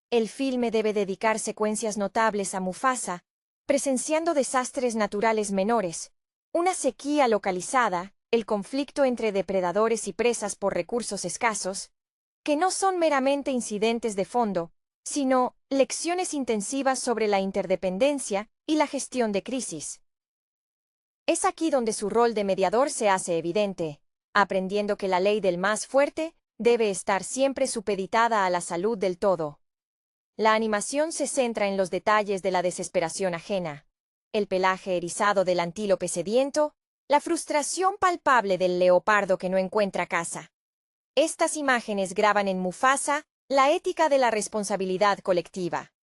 El filme debe dedicar secuencias notables a Mufasa, presenciando desastres naturales menores, una sequía localizada, el conflicto entre depredadores y presas por recursos escasos, que no son meramente incidentes de fondo, sino lecciones intensivas sobre la interdependencia y la gestión de crisis. Es aquí donde su rol de mediador se hace evidente, aprendiendo que la ley del más fuerte debe estar siempre supeditada a la salud del todo. La animación se centra en los detalles de la desesperación ajena, el pelaje erizado del antílope sediento, la frustración palpable del leopardo que no encuentra caza. Estas imágenes graban en Mufasa la ética de la responsabilidad colectiva.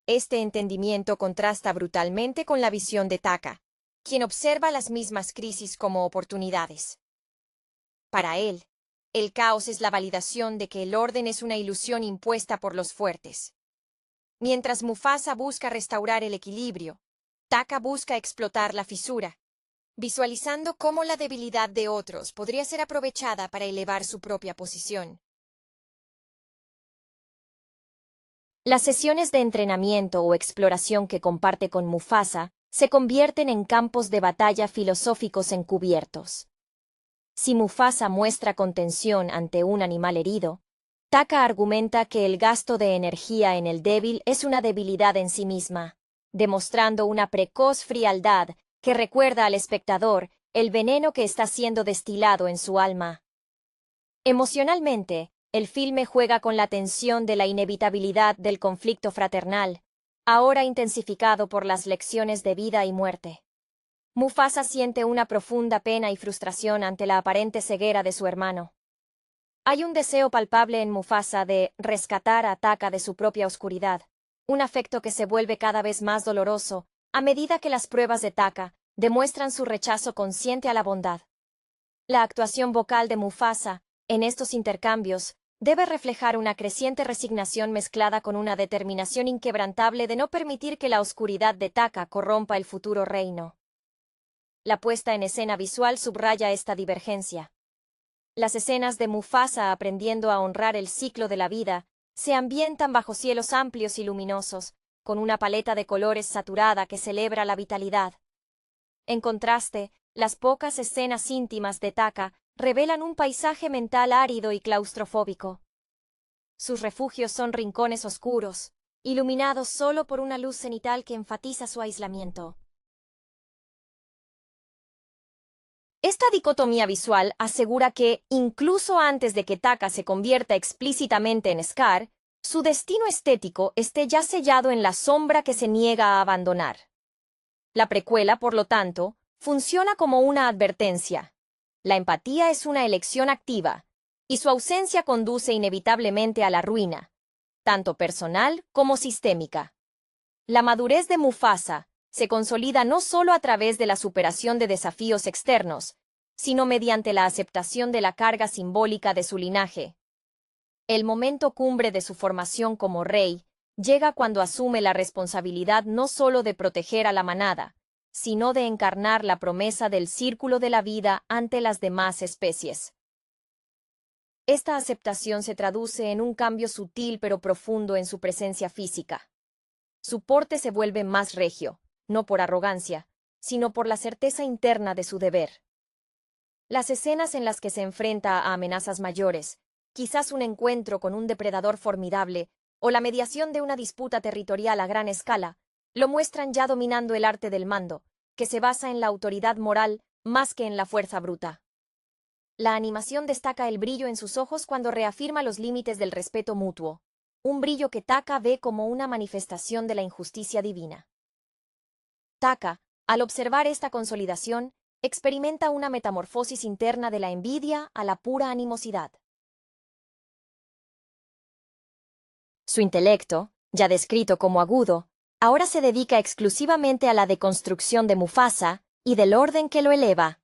Este entendimiento contrasta brutalmente con la visión de Taka, quien observa las mismas crisis como oportunidades. Para él, el caos es la validación de que el orden es una ilusión impuesta por los fuertes. Mientras Mufasa busca restaurar el equilibrio, Taka busca explotar la fisura, visualizando cómo la debilidad de otros podría ser aprovechada para elevar su propia posición. Las sesiones de entrenamiento o exploración que comparte con Mufasa se convierten en campos de batalla filosóficos encubiertos. Si Mufasa muestra contención ante un animal herido, Taka argumenta que el gasto de energía en el débil es una debilidad en sí misma, demostrando una precoz frialdad que recuerda al espectador el veneno que está siendo destilado en su alma. Emocionalmente, el filme juega con la tensión de la inevitabilidad del conflicto fraternal, ahora intensificado por las lecciones de vida y muerte. Mufasa siente una profunda pena y frustración ante la aparente ceguera de su hermano. Hay un deseo palpable en Mufasa de rescatar a Taka de su propia oscuridad, un afecto que se vuelve cada vez más doloroso a medida que las pruebas de Taka demuestran su rechazo consciente a la bondad. La actuación vocal de Mufasa, en estos intercambios, debe reflejar una creciente resignación mezclada con una determinación inquebrantable de no permitir que la oscuridad de Taka corrompa el futuro reino. La puesta en escena visual subraya esta divergencia. Las escenas de Mufasa aprendiendo a honrar el ciclo de la vida se ambientan bajo cielos amplios y luminosos, con una paleta de colores saturada que celebra la vitalidad. En contraste, las pocas escenas íntimas de Taka revelan un paisaje mental árido y claustrofóbico. Sus refugios son rincones oscuros, iluminados solo por una luz cenital que enfatiza su aislamiento. Esta dicotomía visual asegura que, incluso antes de que Taka se convierta explícitamente en Scar, su destino estético esté ya sellado en la sombra que se niega a abandonar. La precuela, por lo tanto, funciona como una advertencia. La empatía es una elección activa, y su ausencia conduce inevitablemente a la ruina, tanto personal como sistémica. La madurez de Mufasa se consolida no solo a través de la superación de desafíos externos, sino mediante la aceptación de la carga simbólica de su linaje. El momento cumbre de su formación como rey llega cuando asume la responsabilidad no solo de proteger a la manada, sino de encarnar la promesa del círculo de la vida ante las demás especies. Esta aceptación se traduce en un cambio sutil pero profundo en su presencia física. Su porte se vuelve más regio, no por arrogancia, sino por la certeza interna de su deber. Las escenas en las que se enfrenta a amenazas mayores, quizás un encuentro con un depredador formidable o la mediación de una disputa territorial a gran escala, lo muestran ya dominando el arte del mando, que se basa en la autoridad moral más que en la fuerza bruta. La animación destaca el brillo en sus ojos cuando reafirma los límites del respeto mutuo, un brillo que Taka ve como una manifestación de la injusticia divina. Taka, al observar esta consolidación, experimenta una metamorfosis interna de la envidia a la pura animosidad. Su intelecto, ya descrito como agudo, ahora se dedica exclusivamente a la deconstrucción de Mufasa y del orden que lo eleva.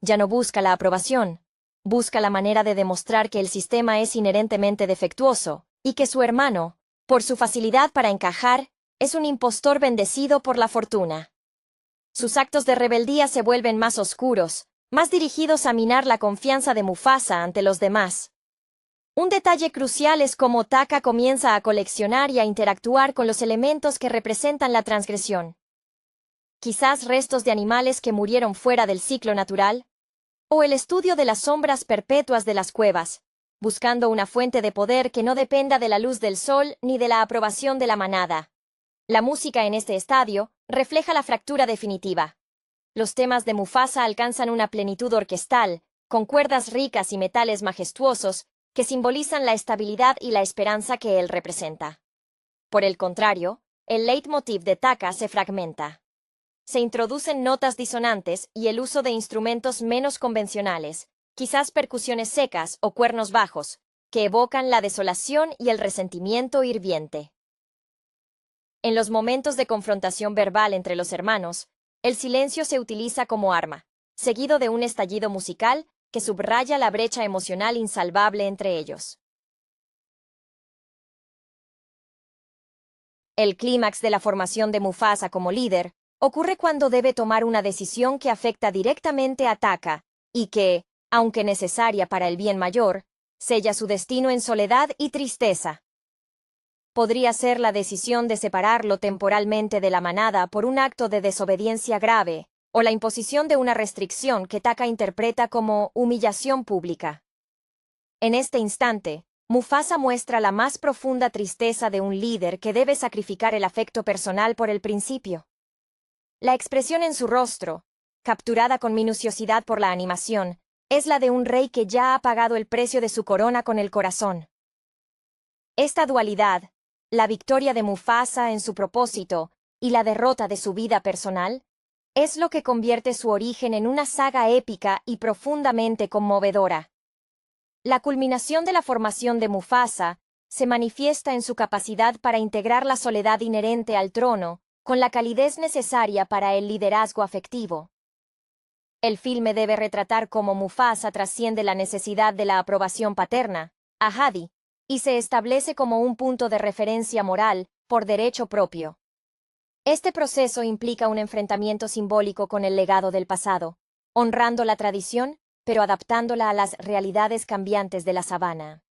Ya no busca la aprobación, busca la manera de demostrar que el sistema es inherentemente defectuoso y que su hermano, por su facilidad para encajar, es un impostor bendecido por la fortuna. Sus actos de rebeldía se vuelven más oscuros, más dirigidos a minar la confianza de Mufasa ante los demás. Un detalle crucial es cómo Taka comienza a coleccionar y a interactuar con los elementos que representan la transgresión. Quizás restos de animales que murieron fuera del ciclo natural, o el estudio de las sombras perpetuas de las cuevas, buscando una fuente de poder que no dependa de la luz del sol ni de la aprobación de la manada. La música en este estadio refleja la fractura definitiva. Los temas de Mufasa alcanzan una plenitud orquestal, con cuerdas ricas y metales majestuosos, que simbolizan la estabilidad y la esperanza que él representa. Por el contrario, el leitmotiv de Taka se fragmenta. Se introducen notas disonantes y el uso de instrumentos menos convencionales, quizás percusiones secas o cuernos bajos, que evocan la desolación y el resentimiento hirviente. En los momentos de confrontación verbal entre los hermanos, el silencio se utiliza como arma, seguido de un estallido musical que subraya la brecha emocional insalvable entre ellos. El clímax de la formación de Mufasa como líder ocurre cuando debe tomar una decisión que afecta directamente a Taka y que, aunque necesaria para el bien mayor, sella su destino en soledad y tristeza. Podría ser la decisión de separarlo temporalmente de la manada por un acto de desobediencia grave, o la imposición de una restricción que Taka interpreta como humillación pública. En este instante, Mufasa muestra la más profunda tristeza de un líder que debe sacrificar el afecto personal por el principio. La expresión en su rostro, capturada con minuciosidad por la animación, es la de un rey que ya ha pagado el precio de su corona con el corazón. Esta dualidad, la victoria de Mufasa en su propósito y la derrota de su vida personal, es lo que convierte su origen en una saga épica y profundamente conmovedora. La culminación de la formación de Mufasa se manifiesta en su capacidad para integrar la soledad inherente al trono con la calidez necesaria para el liderazgo afectivo. El filme debe retratar cómo Mufasa trasciende la necesidad de la aprobación paterna, Ahadi, y se establece como un punto de referencia moral por derecho propio. Este proceso implica un enfrentamiento simbólico con el legado del pasado, honrando la tradición, pero adaptándola a las realidades cambiantes de la sabana.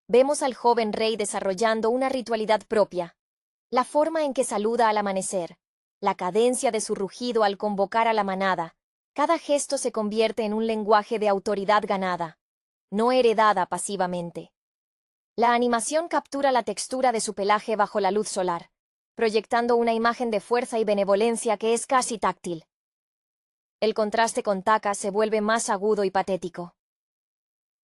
Vemos al joven rey desarrollando una ritualidad propia, la forma en que saluda al amanecer, la cadencia de su rugido al convocar a la manada. Cada gesto se convierte en un lenguaje de autoridad ganada, no heredada pasivamente. La animación captura la textura de su pelaje bajo la luz solar, proyectando una imagen de fuerza y benevolencia que es casi táctil. El contraste con Taka se vuelve más agudo y patético.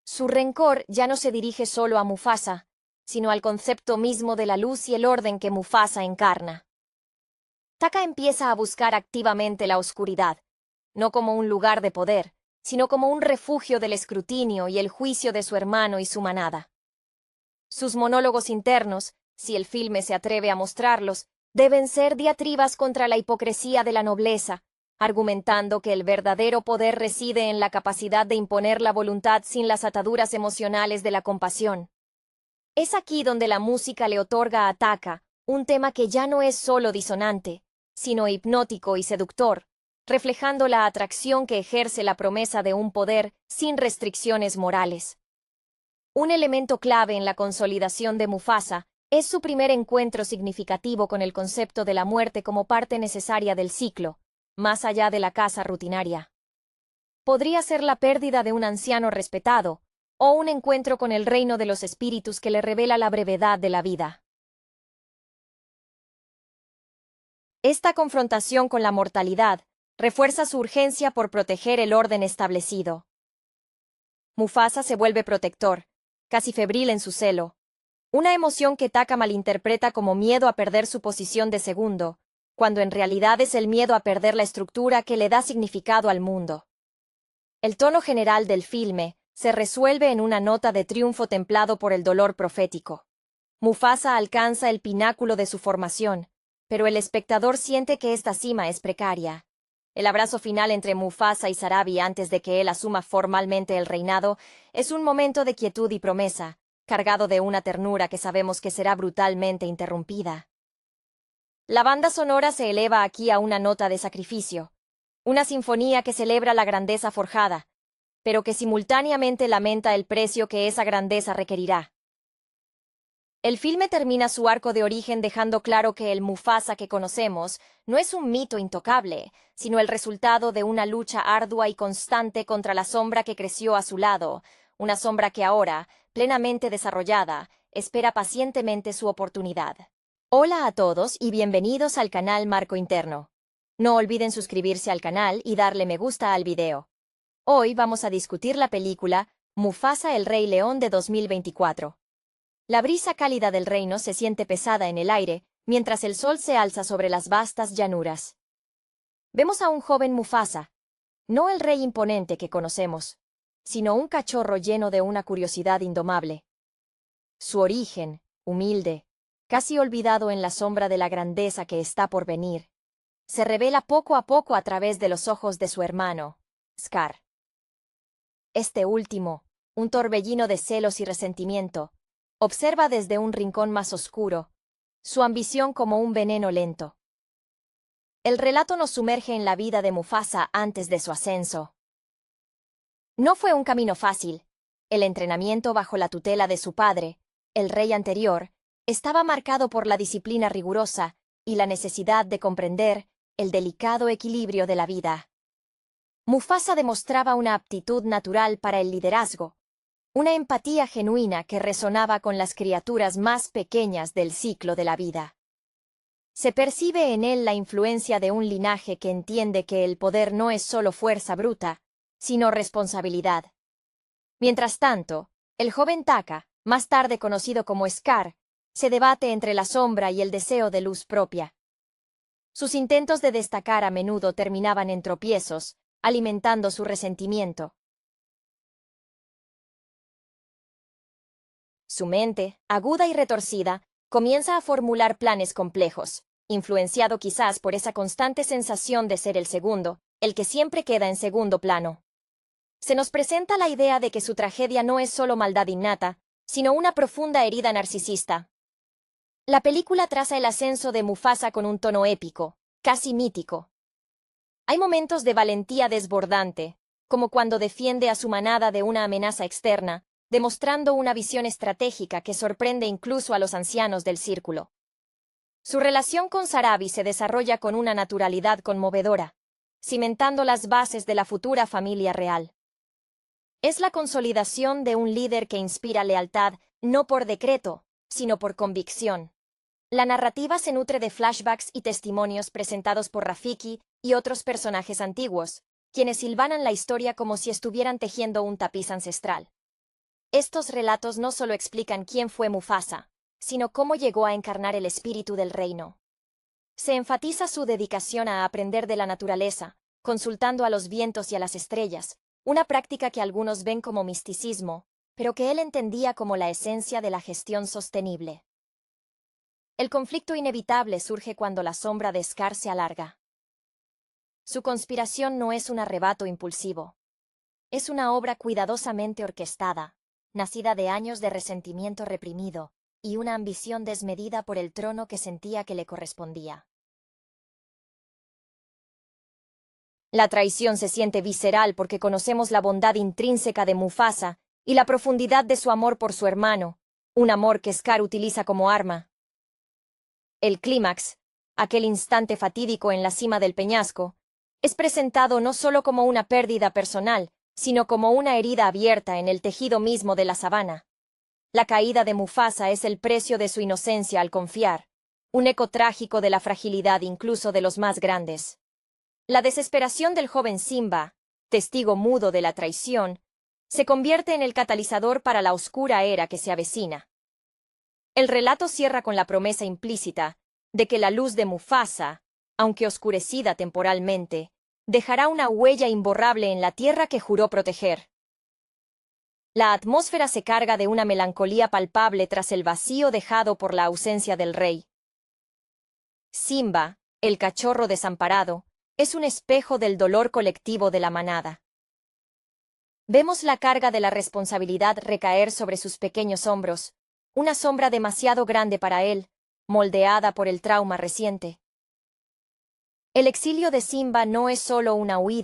Su rencor ya no se dirige solo a Mufasa, sino al concepto mismo de la luz y el orden que Mufasa encarna. Taka empieza a buscar activamente la oscuridad, no como un lugar de poder, sino como un refugio del escrutinio y el juicio de su hermano y su manada. Sus monólogos internos, si el filme se atreve a mostrarlos, deben ser diatribas contra la hipocresía de la nobleza, argumentando que el verdadero poder reside en la capacidad de imponer la voluntad sin las ataduras emocionales de la compasión. Es aquí donde la música le otorga a Taka un tema que ya no es solo disonante, sino hipnótico y seductor, reflejando la atracción que ejerce la promesa de un poder sin restricciones morales. Un elemento clave en la consolidación de Mufasa es su primer encuentro significativo con el concepto de la muerte como parte necesaria del ciclo, más allá de la caza rutinaria. Podría ser la pérdida de un anciano respetado, o un encuentro con el reino de los espíritus que le revela la brevedad de la vida. Esta confrontación con la mortalidad refuerza su urgencia por proteger el orden establecido. Mufasa se vuelve protector, casi febril en su celo, una emoción que Taka malinterpreta como miedo a perder su posición de segundo, cuando en realidad es el miedo a perder la estructura que le da significado al mundo. El tono general del filme se resuelve en una nota de triunfo templado por el dolor profético. Mufasa alcanza el pináculo de su formación, pero el espectador siente que esta cima es precaria. El abrazo final entre Mufasa y Sarabi antes de que él asuma formalmente el reinado es un momento de quietud y promesa, cargado de una ternura que sabemos que será brutalmente interrumpida. La banda sonora se eleva aquí a una nota de sacrificio, una sinfonía que celebra la grandeza forjada, pero que simultáneamente lamenta el precio que esa grandeza requerirá. El filme termina su arco de origen dejando claro que el Mufasa que conocemos no es un mito intocable, sino el resultado de una lucha ardua y constante contra la sombra que creció a su lado, una sombra que ahora, plenamente desarrollada, espera pacientemente su oportunidad. Hola a todos y bienvenidos al canal Marco Interno. No olviden suscribirse al canal y darle me gusta al video. Hoy vamos a discutir la película Mufasa el Rey León de 2024. La brisa cálida del reino se siente pesada en el aire, mientras el sol se alza sobre las vastas llanuras. Vemos a un joven Mufasa, no el rey imponente que conocemos, sino un cachorro lleno de una curiosidad indomable. Su origen, humilde, casi olvidado en la sombra de la grandeza que está por venir, se revela poco a poco a través de los ojos de su hermano, Scar. Este último, un torbellino de celos y resentimiento, observa desde un rincón más oscuro, su ambición como un veneno lento. El relato nos sumerge en la vida de Mufasa antes de su ascenso. No fue un camino fácil. El entrenamiento bajo la tutela de su padre, el rey anterior, estaba marcado por la disciplina rigurosa y la necesidad de comprender el delicado equilibrio de la vida. Mufasa demostraba una aptitud natural para el liderazgo, una empatía genuina que resonaba con las criaturas más pequeñas del ciclo de la vida. Se percibe en él la influencia de un linaje que entiende que el poder no es solo fuerza bruta, sino responsabilidad. Mientras tanto, el joven Taka, más tarde conocido como Scar, se debate entre la sombra y el deseo de luz propia. Sus intentos de destacar a menudo terminaban en tropiezos, alimentando su resentimiento. Su mente, aguda y retorcida, comienza a formular planes complejos, influenciado quizás por esa constante sensación de ser el segundo, el que siempre queda en segundo plano. Se nos presenta la idea de que su tragedia no es solo maldad innata, sino una profunda herida narcisista. La película traza el ascenso de Mufasa con un tono épico, casi mítico. Hay momentos de valentía desbordante, como cuando defiende a su manada de una amenaza externa, demostrando una visión estratégica que sorprende incluso a los ancianos del círculo. Su relación con Sarabi se desarrolla con una naturalidad conmovedora, cimentando las bases de la futura familia real. Es la consolidación de un líder que inspira lealtad no por decreto, sino por convicción. La narrativa se nutre de flashbacks y testimonios presentados por Rafiki y otros personajes antiguos, quienes hilvanan la historia como si estuvieran tejiendo un tapiz ancestral. Estos relatos no solo explican quién fue Mufasa, sino cómo llegó a encarnar el espíritu del reino. Se enfatiza su dedicación a aprender de la naturaleza, consultando a los vientos y a las estrellas, una práctica que algunos ven como misticismo, pero que él entendía como la esencia de la gestión sostenible. El conflicto inevitable surge cuando la sombra de Scar se alarga. Su conspiración no es un arrebato impulsivo. Es una obra cuidadosamente orquestada, nacida de años de resentimiento reprimido y una ambición desmedida por el trono que sentía que le correspondía. La traición se siente visceral porque conocemos la bondad intrínseca de Mufasa y la profundidad de su amor por su hermano, un amor que Scar utiliza como arma. El clímax, aquel instante fatídico en la cima del peñasco, es presentado no solo como una pérdida personal, sino como una herida abierta en el tejido mismo de la sabana. La caída de Mufasa es el precio de su inocencia al confiar, un eco trágico de la fragilidad incluso de los más grandes. La desesperación del joven Simba, testigo mudo de la traición, se convierte en el catalizador para la oscura era que se avecina. El relato cierra con la promesa implícita de que la luz de Mufasa, aunque oscurecida temporalmente, dejará una huella imborrable en la tierra que juró proteger. La atmósfera se carga de una melancolía palpable tras el vacío dejado por la ausencia del rey. Simba, el cachorro desamparado, es un espejo del dolor colectivo de la manada. Vemos la carga de la responsabilidad recaer sobre sus pequeños hombros, una sombra demasiado grande para él, moldeada por el trauma reciente. El exilio de Simba no es solo una huida,